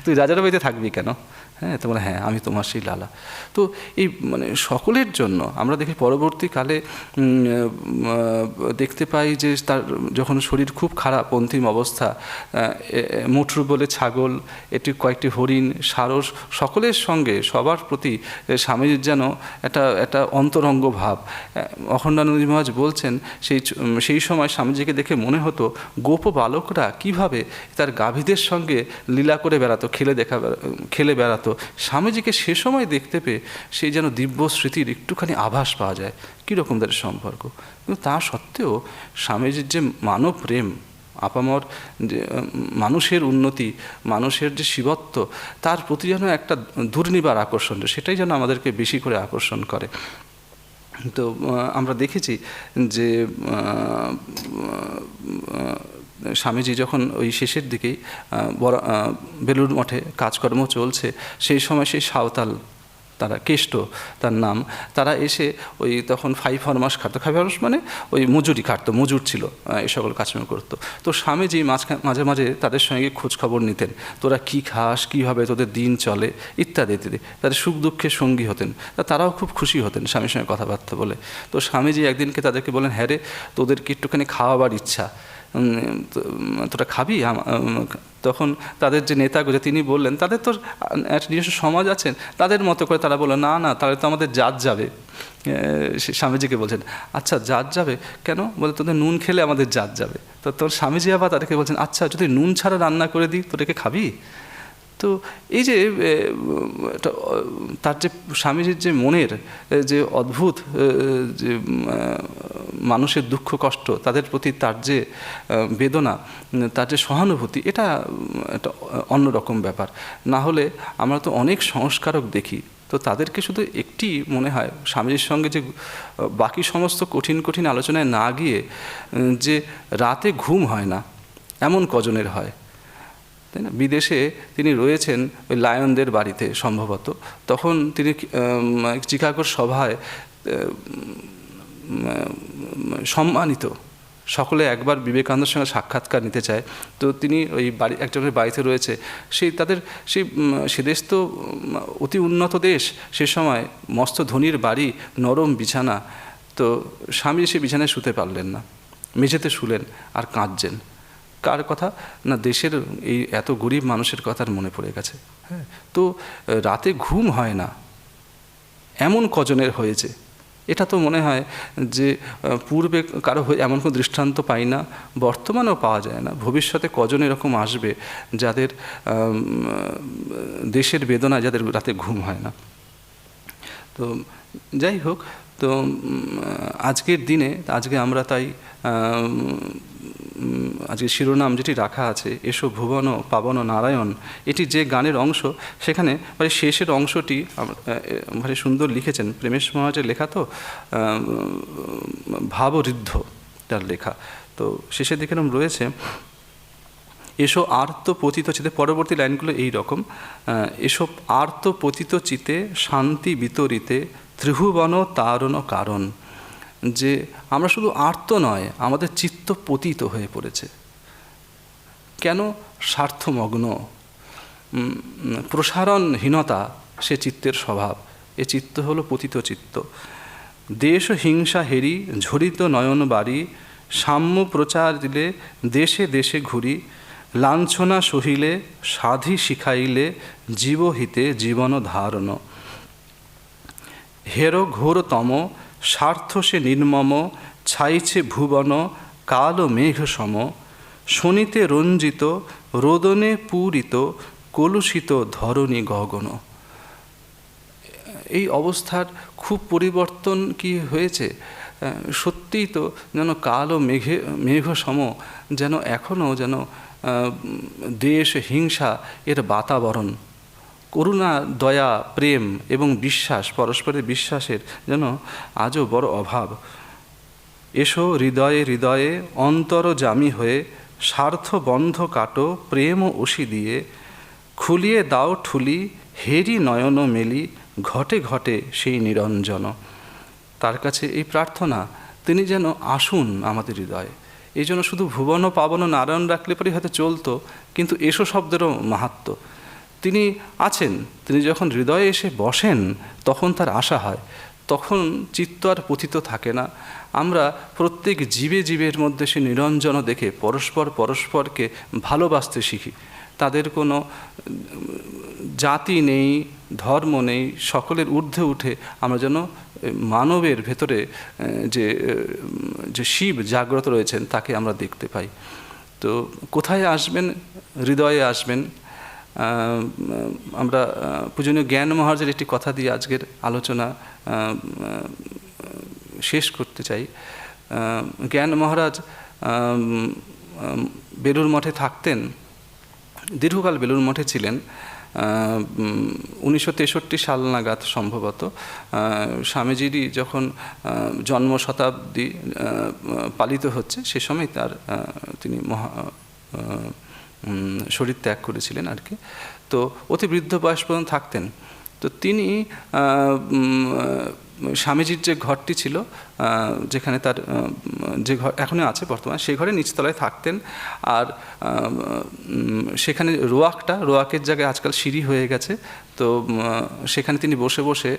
তুই রাজার বাড়িতে থাকবি কেন? হ্যাঁ, তোমরা, হ্যাঁ আমি তোমার সেই লালা। তো এই মানে সকলের জন্য আমরা দেখি পরবর্তীকালে দেখতে পাই যে তার যখন শরীর খুব খারাপ, অন্তিম অবস্থা, মুঠরু বলে ছাগল, এটি কয়েকটি হরিণ, সারস, সকলের সঙ্গে সবার প্রতি স্বামীজির যেন একটা অন্তরঙ্গ ভাব। অখণ্ডানন্দ মহারাজ বলছেন সেই সময় স্বামীজিকে দেখে মনে হতো গোপ বালকরা কীভাবে তার গাভীদের সঙ্গে লীলা করে বেড়াতো, খেলে বেড়াতো। স্বামীজিকে সে সময় দেখতে পেয়ে সেই যেন দিব্য স্মৃতির একটুখানি আভাস পাওয়া যায়, কীরকম তাদের সম্পর্ক। কিন্তু তা সত্ত্বেও স্বামীজির যে মানব প্রেম, আপামর যে মানুষের উন্নতি, মানুষের যে শিবত্ব, তার প্রতি যেন একটা দুর্নিবার আকর্ষণ, সেটাই যেন আমাদেরকে বেশি করে আকর্ষণ করে। তো আমরা দেখেছি যে স্বামীজি যখন ওই শেষের দিকেই বেলুড় মঠে কাজকর্ম চলছে, সেই সময় সেই সাঁওতাল, তারা কেষ্ট তার নাম, তারা এসে ওই তখন 5 ফরমাস খাটতো। 5 ফরমাস মানে ওই মজুরি খাটতো, মজুর ছিল, এই সকল কাজকর্ম করতো। তো স্বামীজি মাঝে মাঝে তাদের সঙ্গে খোঁজ খবর নিতেন, তোরা কী খাস, কীভাবে তোদের দিন চলে, ইত্যাদি ইত্যাদি। তাদের সুখ দুঃখের সঙ্গী হতেন, তারাও খুব খুশি হতেন স্বামীর সঙ্গে কথাবার্তা বলে। তো স্বামীজি একদিনকে তাদেরকে বলেন, হ্যাঁ রে, তোদেরকে একটুখানি খাওয়াবার ইচ্ছা, তোরা খাবি? তখন তাদের যে নেতাগুলো, তিনি বললেন, তাদের তো একটা নিজস্ব সমাজ আছেন, তাদের মতো করে তারা বললেন, না না, তাহলে তো আমাদের জাত যাবে। স্বামীজিকে বলছেন, আচ্ছা জাত যাবে কেন? বলে, তোদের নুন খেলে আমাদের জাত যাবে। তো তোর স্বামীজি আবার তাদেরকে বলছেন, আচ্ছা যদি নুন ছাড়া রান্না করে দিই, তোদেরকে খাবি? তো এই যে তার যে স্বামীজির যে মনের যে অদ্ভুত যে মানুষের দুঃখ কষ্ট, তাদের প্রতি তার যে বেদনা, তার যে সহানুভূতি, এটা একটা অন্যরকম ব্যাপার। না হলে আমরা তো অনেক সংস্কারক দেখি, তো তাদেরকে শুধু একটি মনে হয়, স্বামীজির সঙ্গে যে বাকি সমস্ত কঠিন কঠিন আলোচনায় না গিয়ে যে রাতে ঘুম হয় না, এমন কজনের হয়, তাই না? বিদেশে তিনি রয়েছেন ওই লায়নদের বাড়িতে সম্ভবত, তখন তিনি চিকাগোর সভায় সম্মানিত, সকলে একবার বিবেকানন্দের সঙ্গে সাক্ষাৎকার নিতে চায়। তো তিনি ওই একজনের বাড়িতে রয়েছে, সে দেশ তো অতি উন্নত দেশ, সে সময় মস্ত ধনীর বাড়ি, নরম বিছানা। তো স্বামী সে বিছানায় শুতে পারলেন না, মেঝেতে শুলেন আর কাঁদছেন। কার কথা না, দেশের এই এত গরিব মানুষের কথা মনে পড়ে গেছে। হ্যাঁ, তো রাতে ঘুম হয় না এমন কজনের হয়েছে। এটা তো মনে হয় যে পূর্বে কারো এমন কোনো দৃষ্টান্ত পাই না, বর্তমানেও পাওয়া যায় না। ভবিষ্যতে কজন এরকম আসবে যাদের দেশের বেদনায় যাদের রাতে ঘুম হয় না। তো যাই হোক, তো আজকের দিনে আজকে আমরা তাই আজকে শিরোনাম যেটি রাখা আছে, এসো ভুবন পাবন নারায়ণ, এটি যে গানের অংশ, সেখানে মানে শেষের অংশটি ভারী সুন্দর লিখেছেন প্রেমেশ মহারাজের লেখা, তো ভাবঋদ্ধ তার লেখা। তো শেষের দিকে এরকম রয়েছে, এসো আর্ত পতিত চিতে, পরবর্তী লাইনগুলো এই রকম, এসব আর্ত পতিত চিতে শান্তি বিতরিতে ত্রিভুবন তারণ কারণ। যে আমরা শুধু আর্ত নয়, আমাদের চিত্ত পতিত হয়ে পড়েছে। কেন? স্বার্থমগ্ন, প্রসারণহীনতা সে চিত্তের স্বভাব। এ চিত্ত হলো পতিত চিত্ত। দেশ হিংসা হেরি ঝরিত নয়ন বাড়ি, সাম্য প্রচার দিলে দেশে দেশে ঘুরি, লাঞ্ছনা সহিলে সাধি শিখাইলে জীবহিতে জীবন ধারণ। হের ঘোরতম স্বার্থ সে নির্মম, ছাইছে ভুবন কাল মেঘ সম, শনিতে রঞ্জিত রোদনে পূরিত কলুষিত ধরণী গগন। এই অবস্থার খুব পরিবর্তন কি হয়েছে। সত্যিই তো যেন কাল ও মেঘ সম, যেন এখনও যেন দেশ হিংসা এর বাতাবরণ। করুণা দয়া প্রেম এবং বিশ্বাস, পরস্পরের বিশ্বাসের যেন আজও বড় অভাব। এসো হৃদয়ে হৃদয়ে অন্তরজামী হয়ে, স্বার্থ বন্ধ কাটো প্রেম ওষি দিয়ে, খুলিয়ে দাও ঠুলি হেরি নয়ন মেলি, ঘটে ঘটে সেই নিরঞ্জন। তার কাছে এই প্রার্থনা, তিনি যেন আসুন আমাদের হৃদয়ে। এই জন্য শুধু ভুবন পাবন নারায়ণ রাখলে পরে হয়তো চলতো, কিন্তু এসো শব্দেরও মাহাত্ম্য। তিনি আছেন, তিনি যখন হৃদয়ে এসে বসেন তখন তার আশা হয়, তখন চিত্ত আর পতিত থাকে না। আমরা প্রত্যেক জীবে জীবের মধ্যে সে নিরঞ্জন দেখে পরস্পরকে ভালোবাসতে শিখি। তাদের কোনো জাতি নেই, ধর্ম নেই, সকলের ঊর্ধ্বে উঠে আমরা যেন মানবের ভেতরে যে শিব জাগ্রত রয়েছেন তাকে আমরা দেখতে পাই। তো কোথায় আসবেন? হৃদয়ে আসবেন। আমরা পূজনীয় জ্ঞান মহারাজের একটি কথা দিয়ে আজকের আলোচনা শেষ করতে চাই। জ্ঞান মহারাজ বেলুড় মঠে থাকতেন, দীর্ঘকাল বেলুড় মঠে ছিলেন। 1963 সাল নাগাদ সম্ভবত স্বামীজিরই যখন জন্ম শতাব্দী পালিত হচ্ছে, সে সময় তিনি শরীর ত্যাগ করেছিলেন আর কি। তো অতি বৃদ্ধ বয়স পর্যন্ত থাকতেন। তো তিনি স্বামীজির যে ঘরটি ছিল, যেখানে তার যে ঘর এখনও আছে বর্তমানে, সেই ঘরে নিচতলায় থাকতেন। আর সেখানে রোয়াকের জায়গায় আজকাল সিঁড়ি হয়ে গেছে। তো সেখানে তিনি বসে বসে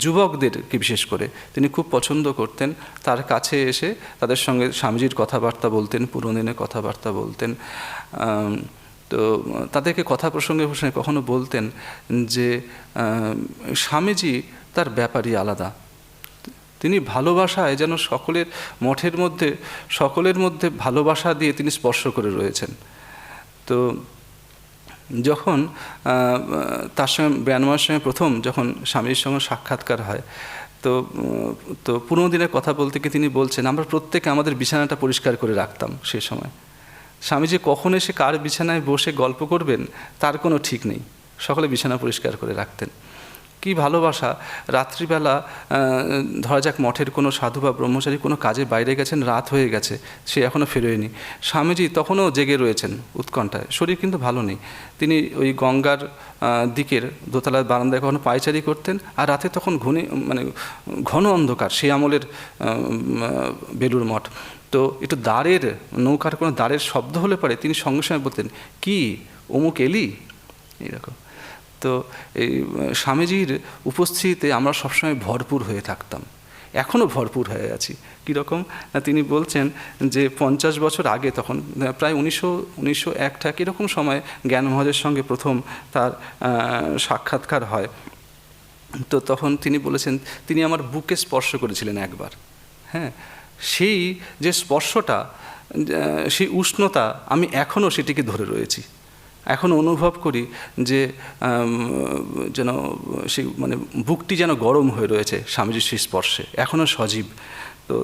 যুবকদেরকে বিশেষ করে তিনি খুব পছন্দ করতেন। তার কাছে এসে তাদের সঙ্গে স্বামীজির কথাবার্তা বলতেন, পুরনো দিনের কথাবার্তা বলতেন। তো তাদেরকে কথা প্রসঙ্গে কখনো বলতেন যে স্বামীজি তার ব্যাপারই আলাদা। তিনি ভালোবাসায় যেন মঠের মধ্যে সকলের মধ্যে ভালোবাসা দিয়ে তিনি স্পর্শ করে রয়েছেন। তো যখন তার সঙ্গে ব্যায়ামার সঙ্গে প্রথম যখন স্বামীর সঙ্গে সাক্ষাৎকার হয়, তো পুরনো দিনের কথা বলতে গিয়ে তিনি বলছেন, আমরা প্রত্যেকে আমাদের বিছানাটা পরিষ্কার করে রাখতাম সে সময়। স্বামীজি কখন এসে কার বিছানায় বসে গল্প করবেন তার কোনো ঠিক নেই, সকলে বিছানা পরিষ্কার করে রাখতেন। কি ভালোবাসা! রাত্রিবেলা ধরা যাক মঠের কোনো সাধু বা ব্রহ্মচারী কোনো কাজে বাইরে গেছেন, রাত হয়ে গেছে, সে এখনও ফেরোয়নি, স্বামীজি তখনও জেগে রয়েছেন উৎকণ্ঠায়। শরীর কিন্তু ভালো নেই। তিনি ওই গঙ্গার দিকের দোতলার বারান্দায় কখনো পায়চারি করতেন। আর রাতে তখন ঘন অন্ধকার, সেই আমলের বেলুড় মঠ। তো একটু নৌকার কোনো দ্বারের শব্দ হলে পরে তিনি সঙ্গে সঙ্গে বলতেন, কি অমুক এলি, এইরকম। তো এই স্বামীজির উপস্থিতিতে আমরা সবসময় ভরপুর হয়ে থাকতাম। এখনও ভরপুর হয়ে আছি। কীরকম না, তিনি বলছেন যে 50 বছর আগে, তখন প্রায় 1901 এরকম সময় জ্ঞান মহারাজের সঙ্গে প্রথম তার সাক্ষাৎকার হয়। তো তখন তিনি বলেছেন তিনি আমার বুকে স্পর্শ করেছিলেন একবার। হ্যাঁ, সেই যে স্পর্শটা, সেই উষ্ণতা, আমি এখনও সেটিকে ধরে রয়েছি। এখন অনুভব করি যে যেন সেই মানে বুকটি যেন গরম হয়ে রয়েছে স্বামীজির সেই স্পর্শে, এখনও সজীব। তো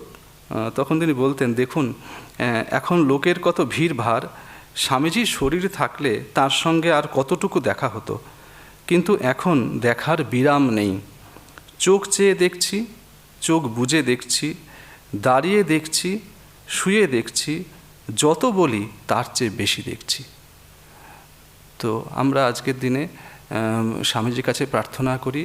তখন তিনি বলতেন, দেখুন এখন লোকের কত ভিড় ভাড়, স্বামীজির শরীর থাকলে তার সঙ্গে আর কতটুকু দেখা হতো, কিন্তু এখন দেখার বিরাম নেই। চোখ চেয়ে দেখছি, চোখ বুজে দেখছি, দাঁড়িয়ে দেখছি, শুয়ে দেখছি, যত বলি তার চেয়ে বেশি দেখছি। তো আমরা আজকের দিনে স্বামীজির কাছে প্রার্থনা করি,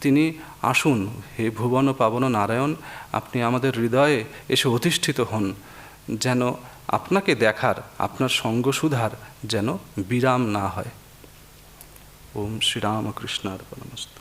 তিনি আসুন, হে ভুবন পাবন নারায়ণ, আপনি আমাদের হৃদয়ে এসে অধিষ্ঠিত হন, যেন আপনাকে দেখার, আপনার সঙ্গসুধার যেন বিরাম না হয়। ওম শ্রীরামকৃষ্ণার্পণমস্তু।